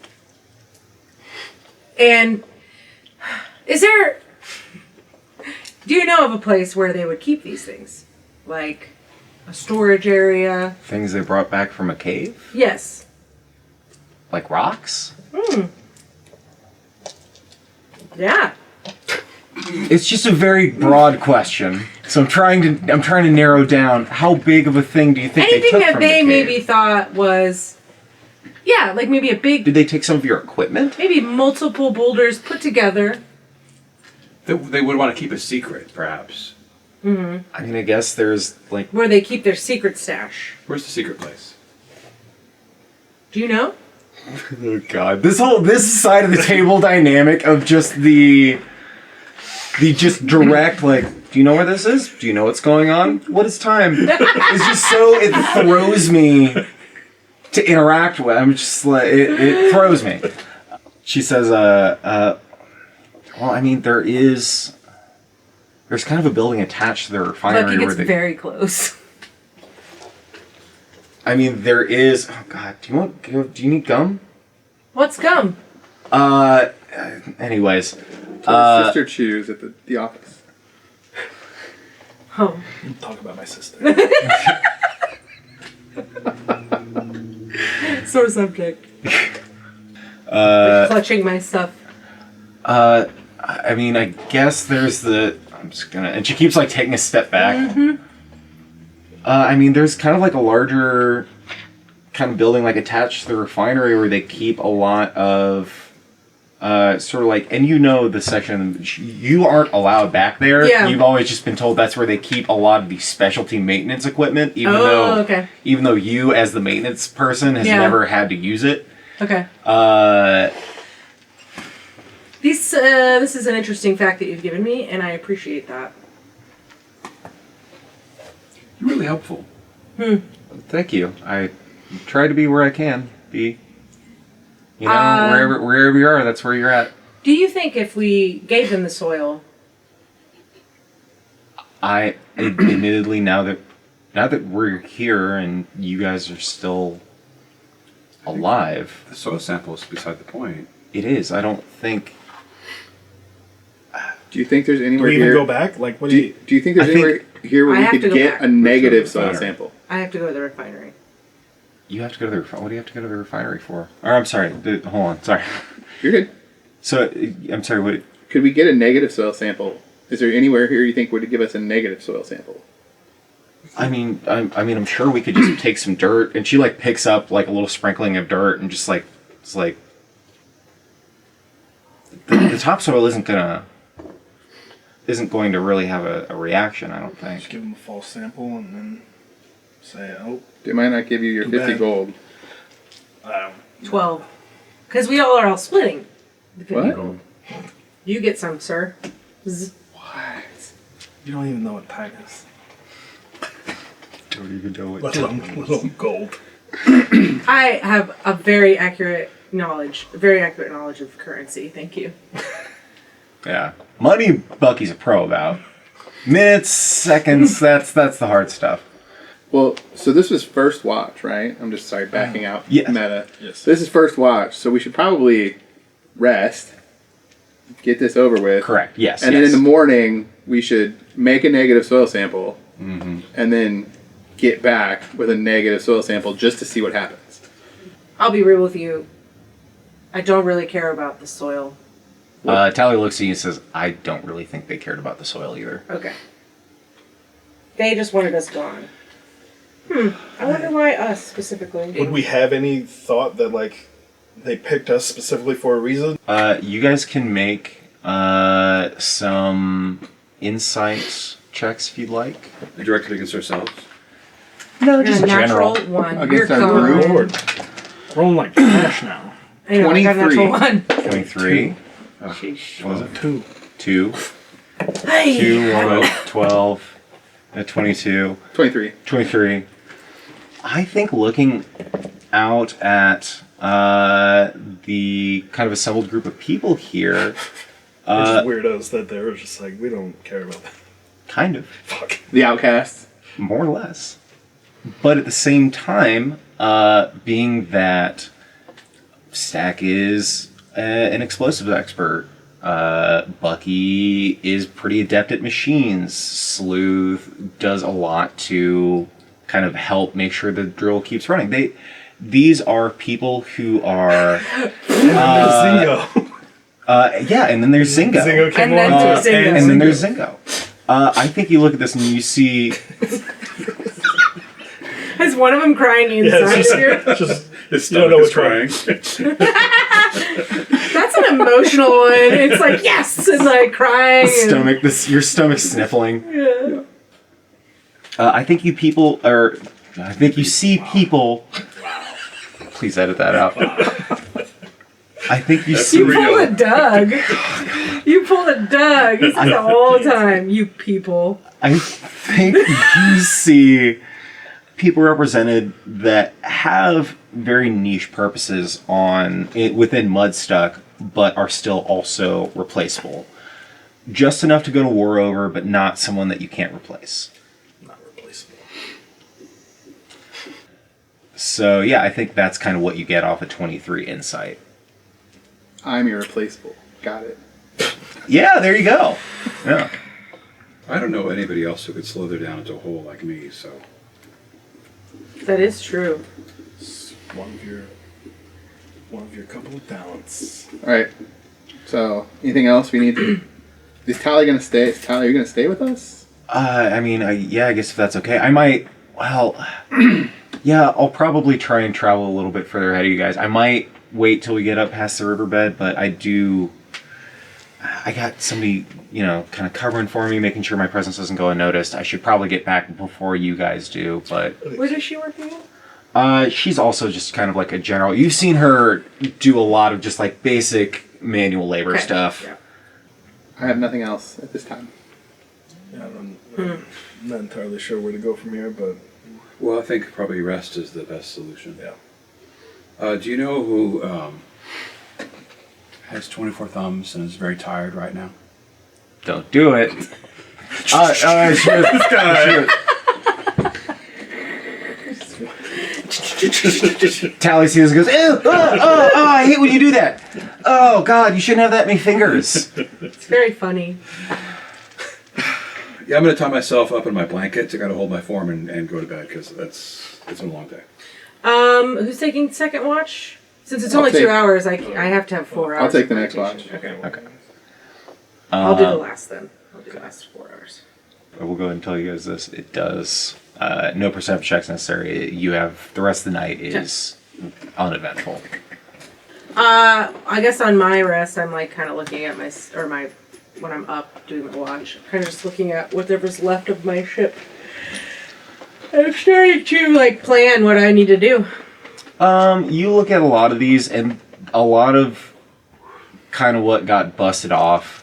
And do you know of a place where they would keep these things? Like a storage area? Things they brought back from a cave? Yes. Like rocks? Yeah. It's just a very broad question. So I'm trying to narrow down how big of a thing do you think they Anything took that from they the cave? maybe thought was, yeah, like maybe a big, Did they take some of your equipment? maybe multiple boulders put together. They would want to keep a secret, perhaps. I mean, I guess there's like Where they keep their secret stash. Where's the secret place? Do you know? Oh God! This side of the table dynamic of just the just direct like. Do you know where this is? Do you know what's going on? What is time? It's just so it throws me to interact with. I'm just like it throws me. She says, well, I mean, there's kind of a building attached to the refinery Bucky gets where very close. I mean, there is. Oh God! Do you need gum? What's gum? Anyways, Sister Chews at the office. Oh. Talk about my sister. Sore subject. Clutching my stuff. I mean, I guess there's the. I'm just gonna. And she keeps like taking a step back. Mm-hmm. I mean, there's kind of like a larger kind of building like attached to the refinery where they keep a lot of sort of like, and you know the section, you aren't allowed back there. Yeah. You've always just been told that's where they keep a lot of the specialty maintenance equipment, even though you as the maintenance person has never had to use it. Okay. This is an interesting fact that you've given me, and I appreciate that. You're really helpful. Thank you. I try to be where I can be. You know, wherever you are, that's where you're at. Do you think if we gave them the soil? I admittedly now that we're here and you guys are still alive, The soil sample is beside the point. it is. I don't think. Do you think there's Do anywhere we even here? go back? Like, what do you? Do you think there's I think- anywhere here where I we have could to go get back. a negative soil Refinery. sample? I have to go to the refinery. You have to go to the refinery. What do you have to go to the refinery for? Or I'm sorry. Hold on. Sorry. You're good. So I'm sorry. What? Could we get a negative soil sample? Is there anywhere here you think would give us a negative soil sample? I mean, I'm sure we could just take some dirt, and she like picks up like a little sprinkling of dirt, and just like it's like the topsoil isn't going to really have a reaction. I don't think. Just give them a false sample and then say, oh, They might not give you your Too 50 bad. gold. 12. Because we all are all splitting. The 50 What? gold. You get some, sir. you don't even know what time is. Don't even know Let alone gold. I have a very accurate knowledge of currency. Thank you. Yeah, money. Bucky's a pro about. Minutes, seconds. That's the hard stuff. Well, so this was first watch, right? I'm just sorry, backing out Yes. meta. Yes. This is first watch, so we should probably rest, get this over with. Correct. Yes. And then in the morning, we should make a negative soil sample, Mm-hmm. and then get back with a negative soil sample just to see what happens. I'll be real with you. I don't really care about the soil. Tally looks at you and says, "I don't really think they cared about the soil either." Okay. They just wanted us gone. I wonder why us specifically. Would we have any thought that, like, they picked us specifically for a reason? You guys can make some insight checks if you'd like. Directed against ourselves. No, A natural one. Against You're our gone. group? Lord. Rolling like trash now. I know, I got a natural 23. one. 23. Sheesh. What was it? 2. 2. Hey. 2, 1, 12, 22. 23. 23. I think looking out at the kind of assembled group of people here, We're just weirdos that they were just like, we don't care about that. kind of, Fuck. The outcasts. more or less. But at the same time, being that Stakk is an explosives expert, Bucky is pretty adept at machines, Sloothe does a lot to kind of help make sure the drill keeps running. These are people who are ZinGoh. yeah, and then there's ZinGoh. ZinGoh came And then on. there's ZinGoh. And then there's ZinGoh. I think you look at this and you see Is one of them crying Yeah, inside it's here? just His you don't know stomach what's is crying. That's an emotional one. It's like, yes! And like crying. your stomach sniffling. Yeah. I think you see people Please edit that out. I think you You see. pulled a Doug. You pulled a Doug. He says it all the time. You people. I think you see people represented that have very niche purposes within Mudstuck, but are still also replaceable. Just enough to go to war over, but not someone that you can't replace. Not replaceable. So yeah, I think that's kind of what you get off a 23 insight. I'm irreplaceable. Got it. Yeah, there you go. Yeah. I don't know anybody else who could slither down into a hole like me, so. That is true. It's one of your couple of talents. All right. So, anything else we need to? Is Tally gonna stay? Tally, are you gonna stay with us? I mean, yeah, I guess if that's okay. I might, well, yeah, I'll probably try and travel a little bit further ahead of you guys. I might wait till we get up past the riverbed, but I got somebody, kind of covering for me, making sure my presence doesn't go unnoticed. I should probably get back before you guys do, but... What is she working on? She's also just kind of like a general... You've seen her do a lot of just like basic manual labor stuff. Yeah. I have nothing else at this time. Yeah, I'm not entirely sure where to go from here, but Well, I think probably rest is the best solution. yeah. Do you know who has 24 thumbs and is very tired right now? Don't do it. Sure. Tally sees and goes, ew, I hate when you do that. Oh, God, you shouldn't have that many fingers. It's very funny. Yeah, I'm going to tie myself up in my blankets. I got to hold my form and go to bed because it's been a long day. Who's taking second watch? Since it's only 2 hours, I have to have 4 hours. I'll take the of next meditation. watch. Okay. Okay. I'll do the last then. I'll do the last 4 hours. I will go ahead and tell you guys this. It does. No perception checks necessary. You have the rest of the night is uneventful. I guess on my rest, I'm like kind of looking at when I'm up doing my watch, kind of just looking at whatever's left of my ship. I'm starting to like plan what I need to do. You look at a lot of these, and a lot of kind of what got busted off.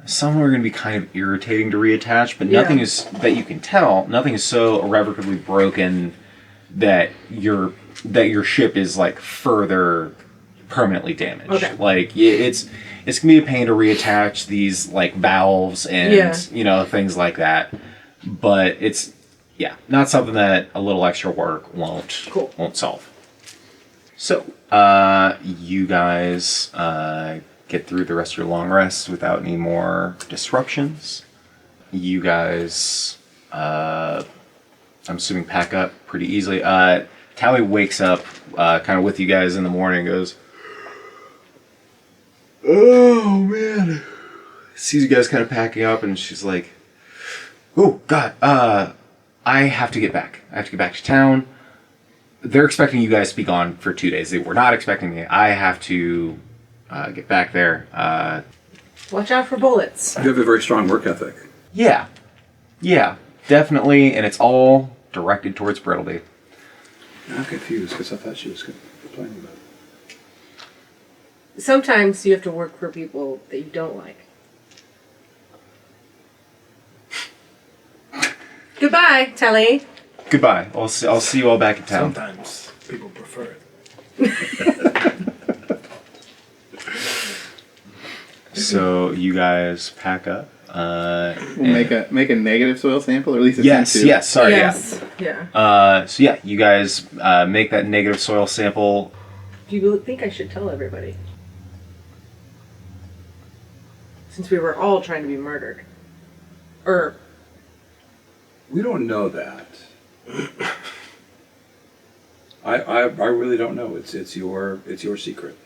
Some are going to be kind of irritating to reattach, but nothing is that you can tell. Nothing is so irrevocably broken that your ship is like further permanently damaged. Okay. Like it's gonna be a pain to reattach these like valves and things like that. But it's not something that a little extra work won't solve. So you guys get through the rest of your long rest without any more disruptions. You guys, I'm assuming, pack up pretty easily. Tally wakes up kind of with you guys in the morning and goes, "Oh, man." Sees you guys kind of packing up, and she's like, "Oh, God, I have to get back. I have to get back to town. They're expecting you guys to be gone for 2 days. They were not expecting me. I have to get back there." Watch out for bullets. You have a very strong work ethic. Yeah, definitely, and it's all directed towards Brittleby. I'm confused because I thought she was complaining about it. Sometimes you have to work for people that you don't like. Goodbye, Telly. Goodbye. I'll see you all back in town. Sometimes people prefer it. So you guys pack up. Make a negative soil sample, or at least Yes. Sorry. Yes. Yeah. Yeah. You guys make that negative soil sample. Do you think I should tell everybody? Since we were all trying to be murdered. We don't know that. I really don't know. It's your secret.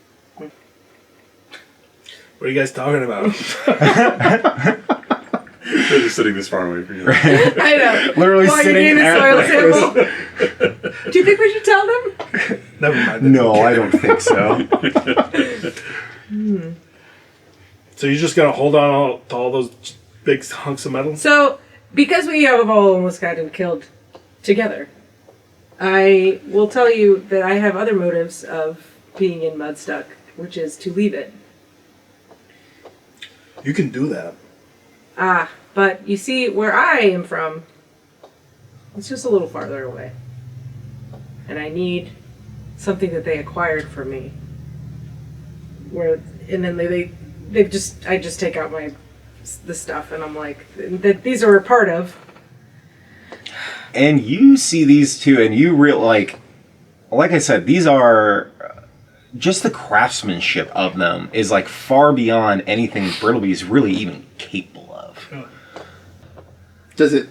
What are you guys talking about? They're just sitting this far away from you. I know. Literally Well, sitting you gave at a soil breakfast. sample. Do you think we should tell them? Never mind. No, I don't think so. So you're just gonna hold on to all those big hunks of metal? So, because we have all almost gotten killed together, I will tell you that I have other motives of being in Mudstuck, which is to leave it. You can do that. But you see, where I am from, it's just a little farther away. And I need something that they acquired from me. And then I just take out the stuff and I'm like, that these are a part of. And you see these two, and you like I said, these are just the craftsmanship of them is like far beyond anything Brittleby's really even capable of. Does it?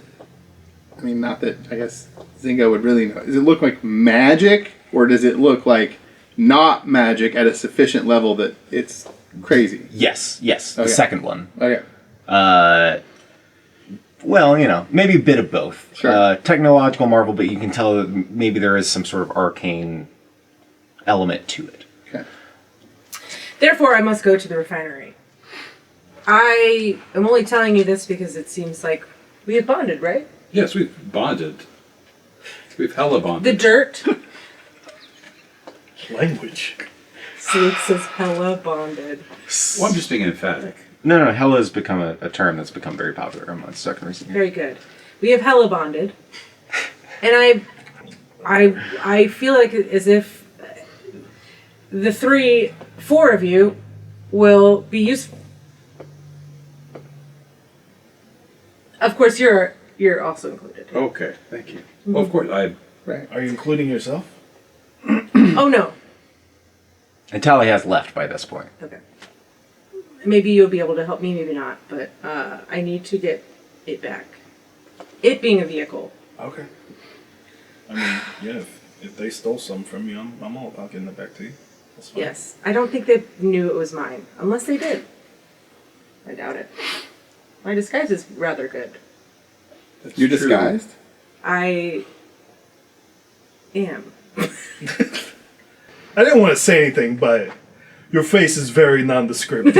I mean, not that I guess ZinGoh would really know. Does it look like magic, or does it look like not magic at a sufficient level that it's crazy? Yes, the Okay. second one. Okay. Well, maybe a bit of both. Sure. Technological marvel, but you can tell that maybe there is some sort of arcane element to it. Okay. Therefore, I must go to the refinery. I am only telling you this because it seems like we have bonded, right? Yes, we've bonded. We've hella The bonded. dirt. Language. Sloothe says hella bonded. Well, I'm just being emphatic. No, hella has become a term that's become very popular amongst second recent years. Very good. We have hella bonded. And I feel like as if the four of you will be useful. Of course, you're also included. Okay, thank you. Well, of course, Right. Are you including yourself? Oh, no. And Tally has left by this point. Okay. Maybe you'll be able to help me, maybe not, but I need to get it back. It being a vehicle. Okay. I mean, yeah, if they stole some from you, I'm all about getting it back to you. That's fine. Yes. I don't think they knew it was mine. Unless they did. I doubt it. My disguise is rather good. that's You're true. disguised? I am. I didn't want to say anything, but your face is very nondescript.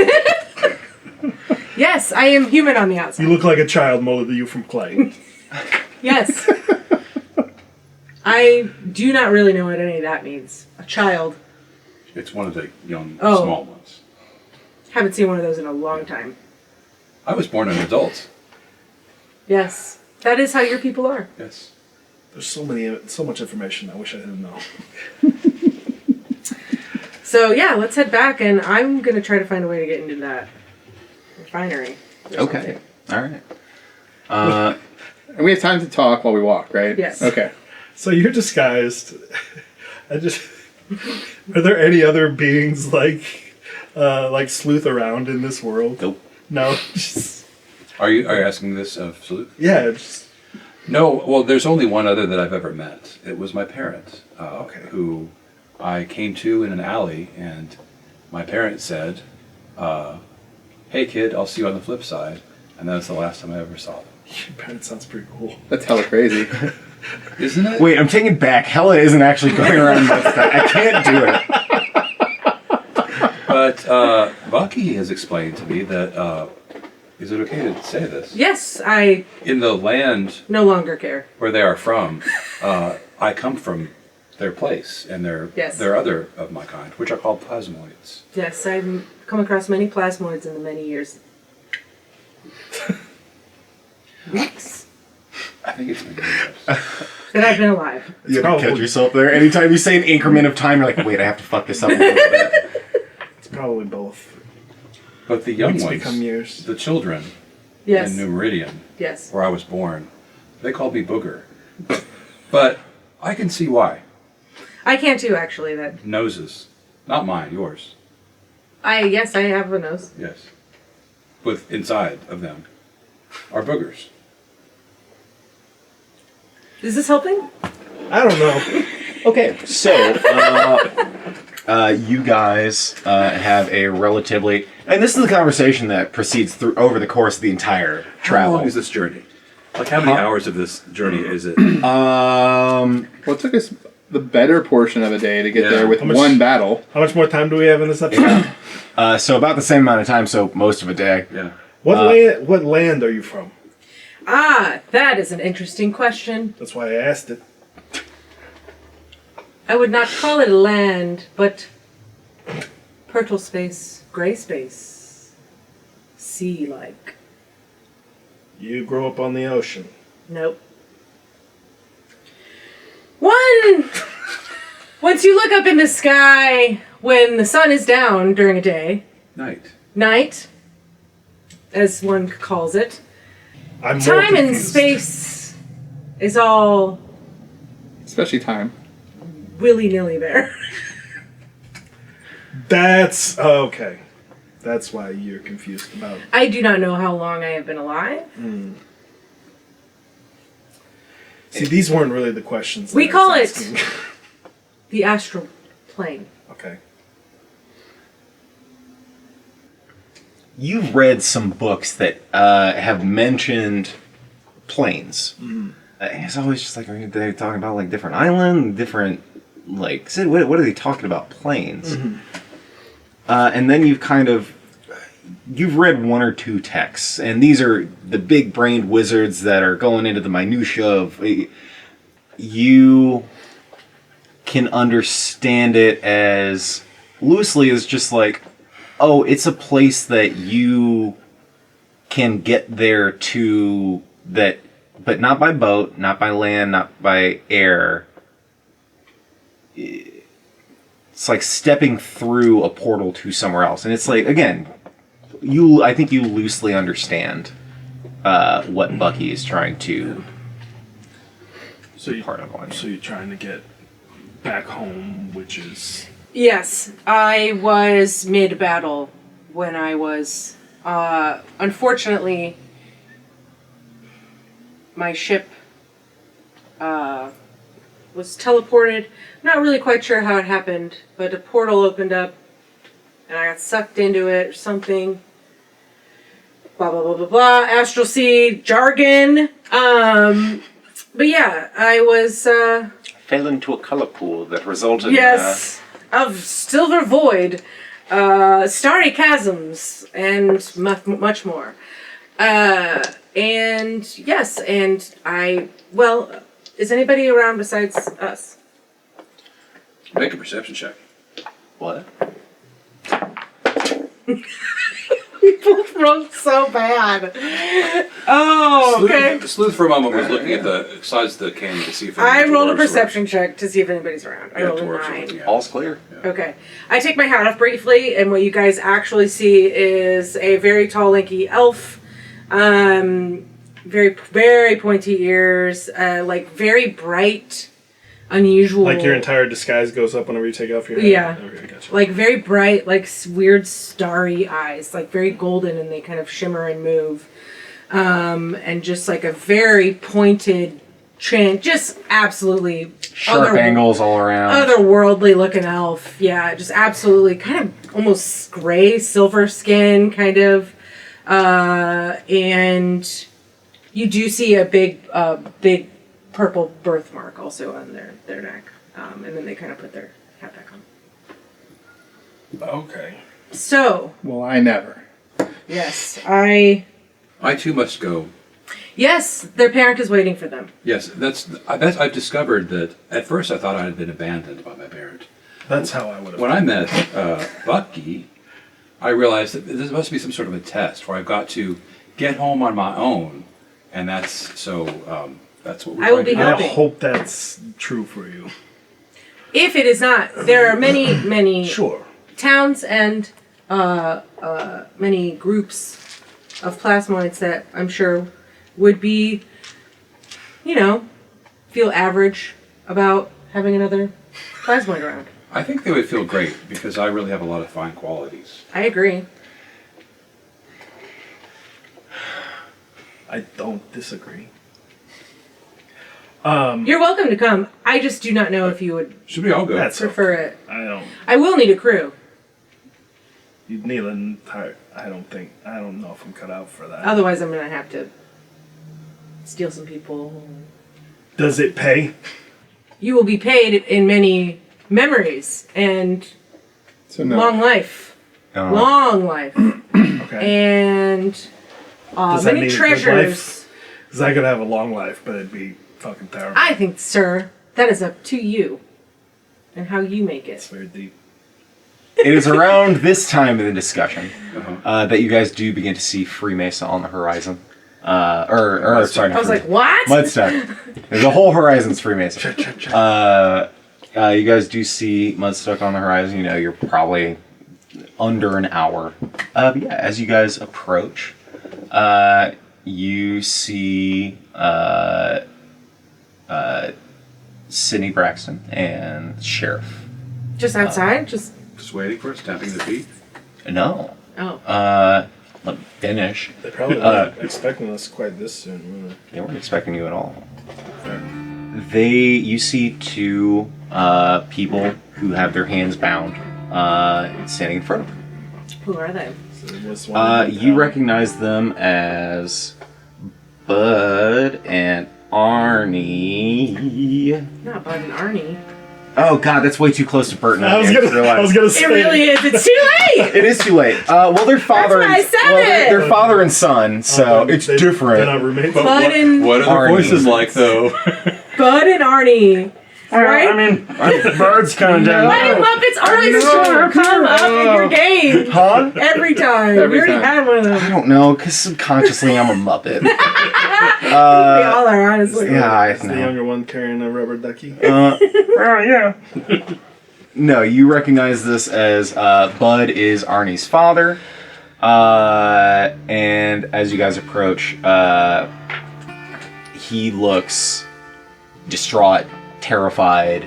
Yes, I am human on the outside. You look like a child molded you from clay. Yes. I do not really know what any of that means. A child. It's one of the young, Oh. small ones. Haven't seen one of those in a long time. I was born an adult. Yes. That is how your people are. Yes. There's so much information I wish I didn't know. So yeah, let's head back, and I'm gonna try to find a way to get into that refinery. or Okay. something. All right. And we have time to talk while we walk, right? Yes. Okay. So you're disguised. Are there any other beings like Sloothe around in this world? Nope. No. Are you asking this of Sloothe? Yeah. Just, No, well, there's only one other that I've ever met. It was my parents, Okay. who I came to in an alley, and my parents said, "Hey, kid, I'll see you on the flip side," and that's the last time I ever saw them. your parent sounds pretty cool. That's hella crazy. Isn't it? Wait, I'm taking it back. Hella isn't actually going around with that. I can't do it. But Bucky has explained to me that, is it okay to say this? Yes, I In the land no longer care. where they are from, I come from their place, and they're Yes. other of my kind, which are called plasmoids. Yes, I've come across many plasmoids in the many years. Weeks I think it's been years. that I've been alive. You have to Probably. catch yourself there. Anytime you say an increment of time, you're like, wait, I have to fuck this up a little bit. It's probably both. But the young Weeks ones, become years. the children Yes. in New Meridian, Yes. where I was born, they called me Booger. But I can see why. I can too, actually. That Noses. Not mine, yours. yes, I have a nose. Yes. With inside of them are boogers. Is this helping? I don't know. Okay, so you guys have a relatively, and this is the conversation that proceeds through over the course of the entire How travel. long is this journey? Like, how many hours of this journey is it? Well, it took us the better portion of a day to get Yeah. there with How much- one battle. How much more time do we have in this episode? So about the same amount of time, so most of a day. Yeah. What land are you from? Ah, that is an interesting question. That's why I asked it. I would not call it a land, but purple space, gray space, sea-like. You grow up on the ocean. Nope. Once you look up in the sky when the sun is down during a day, night, as one calls it, I'm more time and confused. space is all Especially time. willy-nilly there. That's okay. That's why you're confused about. I do not know how long I have been alive. See, these weren't really the questions. that We I call was it asking. the astral plane. Okay. You've read some books that have mentioned planes. It's always just like, are they talking about like different island, different like? Sid, what are they talking about planes? And then you've read one or two texts, and these are the big-brained wizards that are going into the minutia of. You can understand it as loosely as just like, oh, it's a place that you can get there to that, but not by boat, not by land, not by air. It's like stepping through a portal to somewhere else, and it's like, again, I think you loosely understand what Bucky is trying to part of on. So you're trying to get back home, which is Yes, I was mid-battle when I was, unfortunately, my ship was teleported. Not really quite sure how it happened, but a portal opened up and I got sucked into it or something. Blah, blah, blah, blah, blah. Astral Sea jargon. But yeah, I was, Fell into a color pool that resulted yes, of silver void, starry chasms, and much more. And yes, and well, is anybody around besides us? Make a perception check. what? We both rolled so bad. Oh, okay. Sloothe for a moment was looking at the sides of the canyon to see if I any rolled a dwarves were- perception check to see if anybody's around. I Yeah, rolled a dwarves were 9. looking at. All's clear. Okay. I take my hat off briefly, and what you guys actually see is a very tall, lanky elf. Very, very pointy ears, like very bright, unusual. like your entire disguise goes up whenever you take off your hat. Yeah. Okay, gotcha. Like very bright, like weird starry eyes, like very golden, and they kind of shimmer and move. And just like a very pointed chin, just absolutely Sharp angles all around. otherworldly looking elf. Yeah, just absolutely kind of almost gray, silver skin, kind of. And you do see a big purple birthmark also on their neck. And then they kind of put their hat back on. Okay. So, Well, I never. yes, I too must go. yes, their parent is waiting for them. Yes, I've discovered that at first I thought I had been abandoned by my parent. That's how I would have. When I met Bucky, I realized that this must be some sort of a test where I've got to get home on my own, and that's what we're I will trying be to do. I helping. hope that's true for you. If it is not, there are many, many Sure. towns and many groups of plasmoids that I'm sure would be, feel average about having another plasmoid around. I think they would feel great because I really have a lot of fine qualities. I agree. I don't disagree. You're welcome to come. I just do not know if you would Should we all go? That's prefer it. I don't. I will need a crew. You'd need an entire. I don't know if I'm cut out for that. Otherwise, I'm going to have to steal some people. Does it pay? You will be paid in many memories and So no. long life. Long life. Okay. And Does that many mean good treasures. life? Because I could have a long life, but it'd be fucking terrible. I think, sir, that is up to you. and how you make It's it. very deep. It is around this time in the discussion Uh-huh. that you guys do begin to see Freemason on the horizon. Or sorry, I was like, what? Mudstuck. The whole horizon's Freemason. You guys do see Mudstuck on the horizon. You know, you're probably under an hour. But yeah, as you guys approach, you see Sydney Braxton and Sheriff. Just outside? Just. Just waiting for us, tapping the feet. No. Oh. Let me finish. They probably weren't expecting us quite this soon, were They weren't expecting you at all. they? You see two people who have their hands bound standing in front of them. Who are they? So it was one of them You town. recognize them as Bud and Arnie. Not Bud and Arnie. Oh god, that's way too close to Burton. I was didn't gonna realize. say It really is. It's too late! It is too late. Well, they're father. That's why I and, said well, it. they're father and son, so it's They're different. not roommates. But Bud and what are Arnie. their voices like, though? Bud and Arnie. Right? I mean, Bird's kind of down. Why do Muppets always come up in your game? Huh? Every time. Every We already time. had one of I them. don't know, because subconsciously I'm a Muppet. We all are, honestly. Yeah, I Is the know. younger one carrying a rubber ducky? Yeah. No, you recognize this as Bud is Arnie's father. And as you guys approach, he looks distraught, terrified,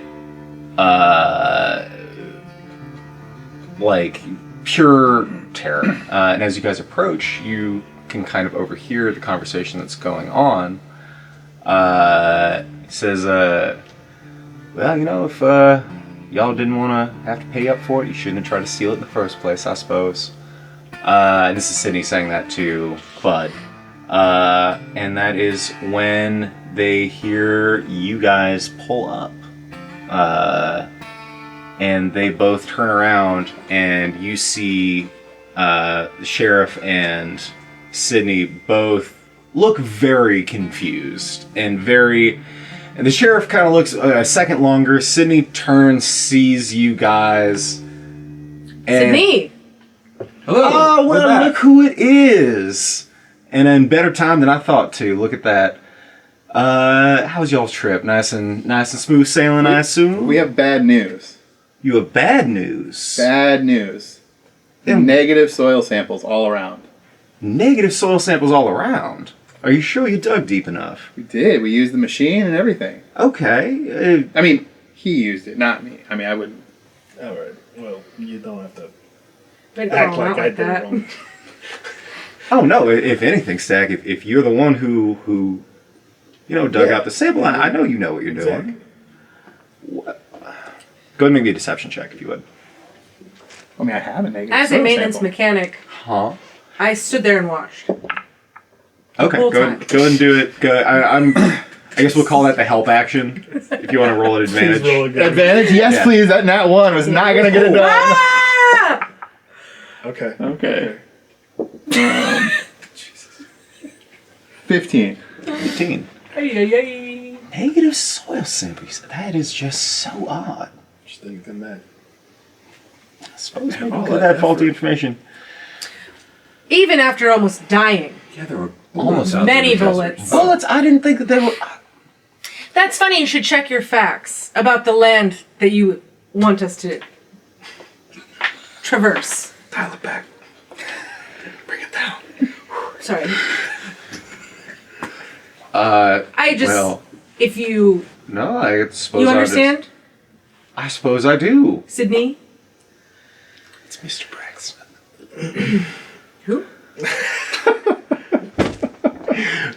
like pure terror. And as you guys approach, you can kind of overhear the conversation that's going on. He says, well, you know, if y'all didn't want to have to pay up for it, you shouldn't have tried to steal it in the first place, I suppose. And this is Sydney saying that to Bud. And that is when they hear you guys pull up. And they both turn around and you see the sheriff and Sydney both look very confused and very... And the sheriff kind of looks a second longer. Sydney turns, sees you guys. And, Sydney! Hello. Oh, we're well, back. look who it is. And in better time than I thought to. Look at that. How was y'all's trip? Nice and smooth sailing, I assume? We have bad news. You have bad news. Bad news. Negative soil samples all around. Negative soil samples all around. Are you sure you dug deep enough? We did. We used the machine and everything. Okay. I mean, he used it, not me. I mean, I wouldn't. All right. Well, you don't have to Don't act call him like out I did that. it wrong. Oh no! If anything, Stakk, if you're the one who dug out the sample, I know you know what you're Exactly. doing. What? Go ahead and make me a deception check if you would. I mean, I have a negative As a soil maintenance sample. mechanic, Huh? I stood there and watched. Okay, whole go time. ahead and do it. Go. I guess we'll call that the help action. If you want to roll at advantage. Please roll again. Advantage? Yes, Yeah. please. That nat one was not going to get it done. Ah! Okay. Okay. 15. 15. Ay, ay, ay. Negative soil samples. That is just so odd. Just didn't come back. I suppose Man, maybe all we could that have faulty effort. information. Even after almost dying. Yeah, there were bullets out Many there in the desert. bullets. Bullets. I didn't think that they were. That's funny. You should check your facts about the land that you want us to traverse. Dial it back. Bring it down. Sorry. I just- Well, If you no. I suppose. you understand, I suppose I do. Sydney? It's Mr. Braxton. Who?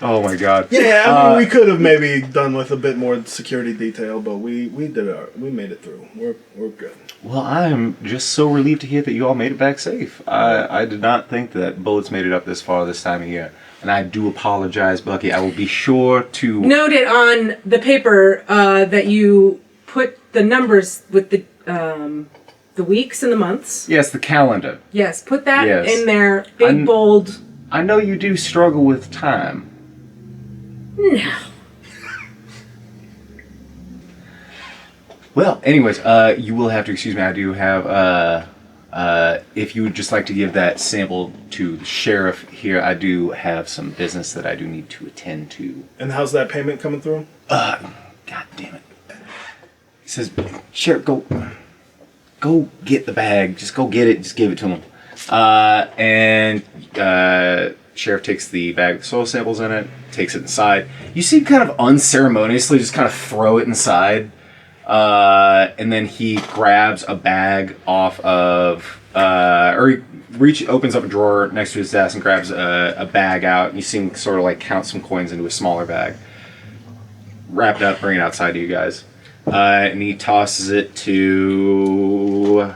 Oh my God. Yeah, I mean, we could have maybe done with a bit more security detail, but we did we made it through. We're good. Well, I am just so relieved to hear that you all made it back safe. I did not think that bullets made it up this far this time of year. And I do apologize, Bucky. I will be sure to... Noted on the paper that you put the numbers with the weeks and the months. Yes, the calendar. Yes, put that Yes. in there, big bold. I know you do struggle with time. No. Well, anyways, you will have to excuse me. I do have, if you would just like to give that sample to the sheriff here, I do have some business that I do need to attend to. And how's that payment coming through? God damn it. He says, Sheriff, go get the bag. Just go get it. Just give it to him. And Sheriff takes the bag with soil samples in it, takes it inside. You see him kind of unceremoniously just kind of throw it inside. And then he grabs a bag off of, or he opens up a drawer next to his desk and grabs a bag out. And you see him sort of like count some coins into a smaller bag. Wrap it up, bring it outside to you guys. And he tosses it to...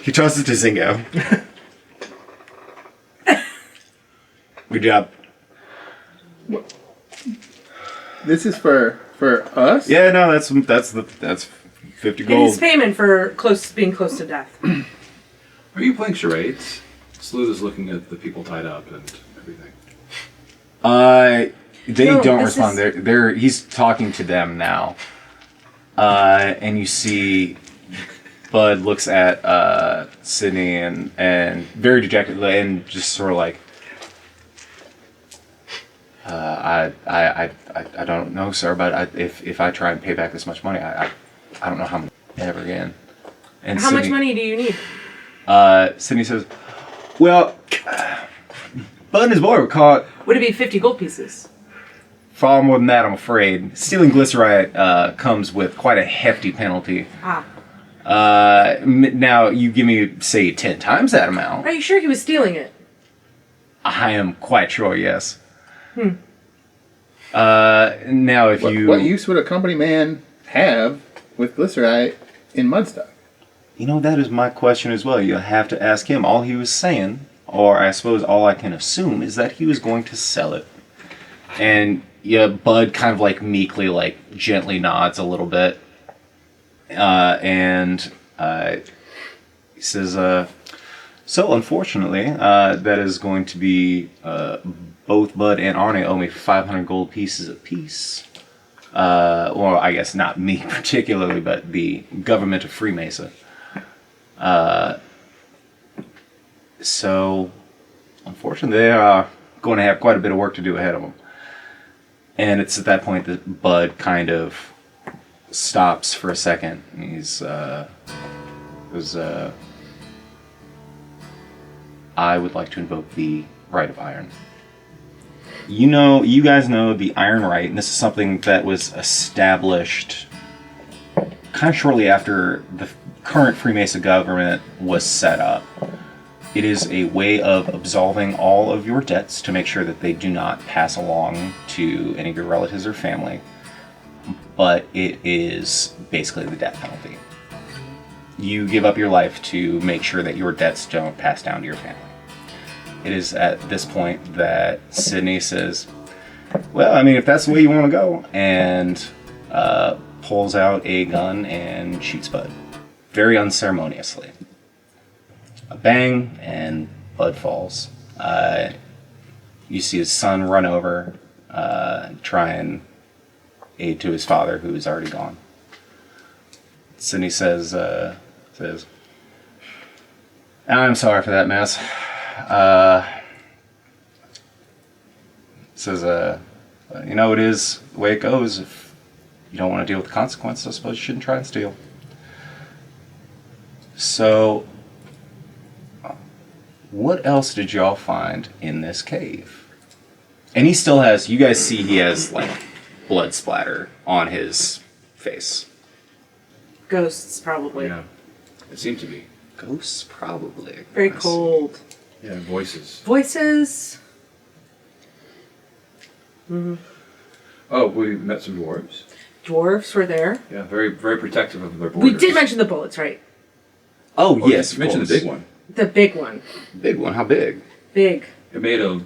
He tosses it to ZinGoh. Good job. This is for us? Yeah, no, that's 50 It gold. is payment for being close to death. Are you playing charades? Sloothe is looking at the people tied up and everything. They No, don't this respond. is- He's talking to them now. And you see Bud looks at Sydney and very dejectedly and just sort of like, I don't know, sir, but if I try and pay back this much money, I don't know how much ever again. And How much money do you need? Sydney says, well, Bud and his boy were caught Would it be 50 gold pieces? far more than that, I'm afraid. Stealing glycerite comes with quite a hefty penalty. Ah. Now, you give me, say, 10 times that amount. Are you sure he was stealing it? I am quite sure, yes. Now, if you... What use would a company man have with glycerite in Mudstock? You know, that is my question as well. You'll have to ask him. All he was saying, or I suppose all I can assume, is that he was going to sell it. And, yeah, Bud kind of, like, meekly, like, gently nods a little bit. And he says, so unfortunately, that is going to be, both Bud and Arnie owe me 500 gold pieces apiece. Well, I guess not me particularly, but the government of Freemason. So, unfortunately, they are going to have quite a bit of work to do ahead of them. And it's at that point that Bud kind of stops for a second. And he's, I would like to invoke the Right of Iron. You guys know the Iron Right, and this is something that was established kind of shortly after the current Freemason government was set up. It is a way of absolving all of your debts to make sure that they do not pass along to any of your relatives or family. But it is basically the death penalty. You give up your life to make sure that your debts don't pass down to your family. It is at this point that Sydney says, well, I mean, if that's the way you want to go, and pulls out a gun and shoots Bud. Very unceremoniously. A bang, and Bud falls. You see his son run over, try and aid to his father, who is already gone. Sydney says, I'm sorry for that mess. Says, you know, it is the way it goes. If you don't want to deal with the consequences, I suppose you shouldn't try and steal. So, what else did y'all find in this cave? And he still has, you guys see he has, like, blood splatter on his face. Ghosts, probably. Yeah, it seemed to be. Ghosts, probably. Very I see. cold. Yeah, voices. Voices. Oh, we met some dwarves. Dwarves were there. Yeah, very very protective of their borders. We did mention the bullets, right? Oh, Oh, yes, you mentioned of the course. big one. The big one. Big one, how big? Big. It made a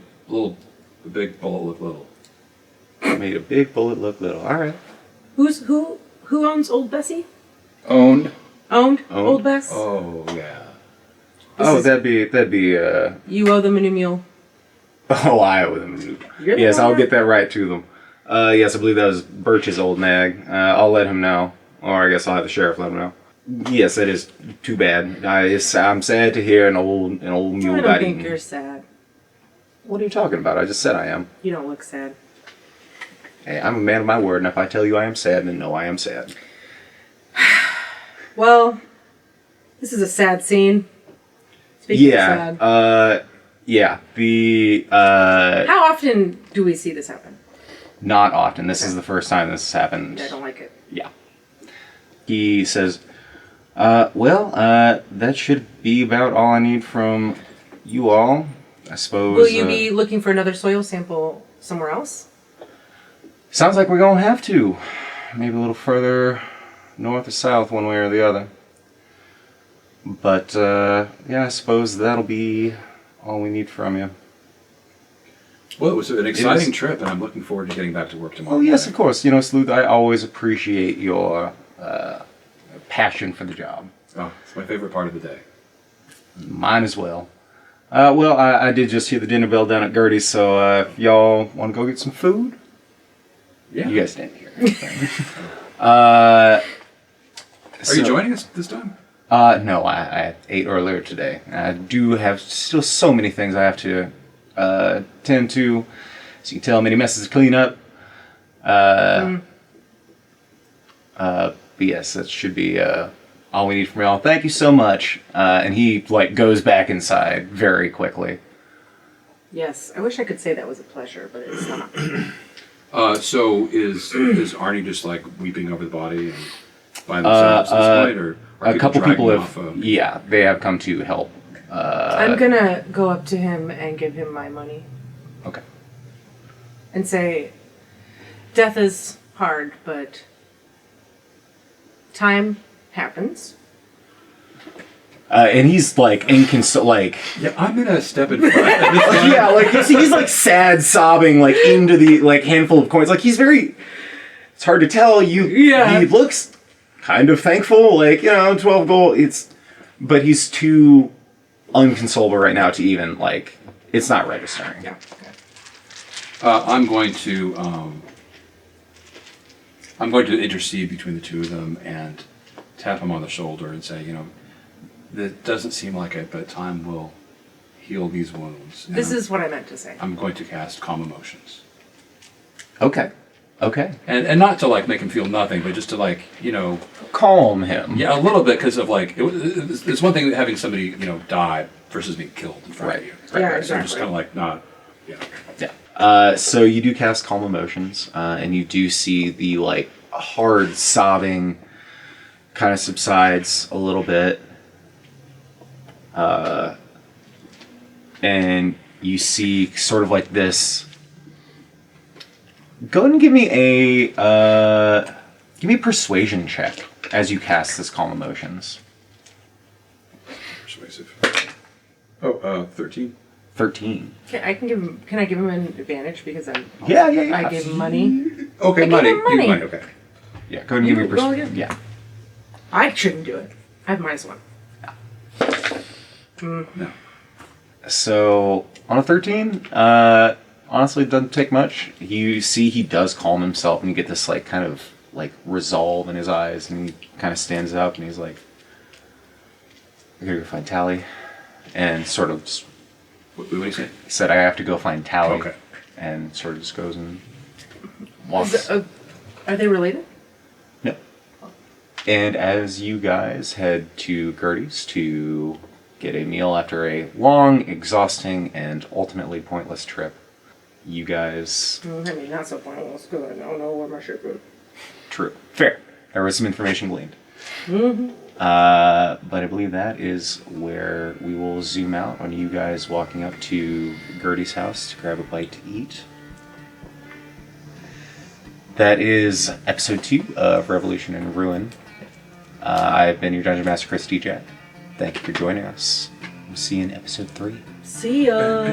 big bullet look little. Made a big bullet look little. Alright. Who owns Old Bessie? Owned. Owned? Owned. Old Bess? Oh yeah. Oh, is- that'd be, You owe them a new mule. oh, I owe them. You're the Yes, one I'll that- get that right to them. Yes, I believe that was Birch's old nag. I'll let him know. Or I guess I'll have the sheriff let him know. Yes, that is too bad. I'm sad to hear an old mule I don't got think eaten. you're sad. What are you talking about? I just said I am. You don't look sad. Hey, I'm a man of my word, and if I tell you I am sad, then no, I am sad. Well, this is a sad scene. Speaking of Yeah. sad. Yeah. How often do we see this happen? Not often. This is the first time this has happened. I don't like it. Yeah. He says, that should be about all I need from you all, I suppose. Will you be looking for another soil sample somewhere else? Sounds like we're gonna have to. Maybe a little further north or south, one way or the other. But, I suppose that'll be all we need from you. Well, it was an exciting trip, and I'm looking forward to getting back to work tomorrow. Oh, yes, of course. You know, Sloothe, I always appreciate your passion for the job. Oh, it's my favorite part of the day. Mine as well. I did just hear the dinner bell down at Gertie's, so if y'all want to go get some food, Yeah. you guys didn't hear anything. Are you joining us this time? No, I ate earlier today. I do have still so many things I have to tend to. As you can tell, many messes to clean up. But yes, that should be all we need from y'all. Thank you so much. And he goes back inside very quickly. Yes. I wish I could say that was a pleasure, but it's not. So is Arnie just weeping over the body and by themselves at this point, or are A couple people dragging have, off, yeah, they have come to help. I'm gonna go up to him and give him my money Okay. and say, death is hard, but time happens. And he's inconsol. Yeah, I'm gonna step in front. Yeah, he's sad, sobbing into the handful of coins. He's very. It's hard to tell. Yeah. He looks kind of thankful. 12 gold. But he's too unconsolable right now to even it's not registering. Yeah. I'm going to intercede between the two of them and tap him on the shoulder and say, that doesn't seem like it, but time will heal these wounds. This is what I meant to say. I'm going to cast Calm Emotions. Okay. And not to make him feel nothing, but just to Calm him. yeah, a little bit, because of it's one thing having somebody die versus being killed in front of you. Yeah, So exactly. just kind of not. Yeah. Yeah. So you do cast Calm Emotions, and you do see the hard sobbing kind of subsides a little bit. And you see sort of this. Go ahead and give me a persuasion check as you cast this Calm Emotions. Persuasive. Oh, 13. 13. Can I give him an advantage because I'm? Yeah. I gave him money. Okay, I money. gave him money. Money. Okay. Yeah, go ahead and give me a roll persuasion. again. Yeah. I shouldn't do it. I have -1. No. So on a 13, honestly, it doesn't take much. You see, he does calm himself, and you get this kind of resolve in his eyes, and he kind of stands up, and he's like, "I gotta go find Tally," and sort of just What do you say? said, "I have to go find Tally," Okay. and sort of just goes and walks. Are they related? No. And as you guys head to Gertie's to get a meal after a long, exhausting, and ultimately pointless trip, you guys... Not so pointless because I don't know where my ship is. True. Fair. There was some information gleaned. But I believe that is where we will zoom out on you guys walking up to Gertie's house to grab a bite to eat. That is episode 2 of Revolution and Ruin. I've been your Dungeon Master, Chris DJ. Thank you for joining us. We'll see you in episode 3. See ya.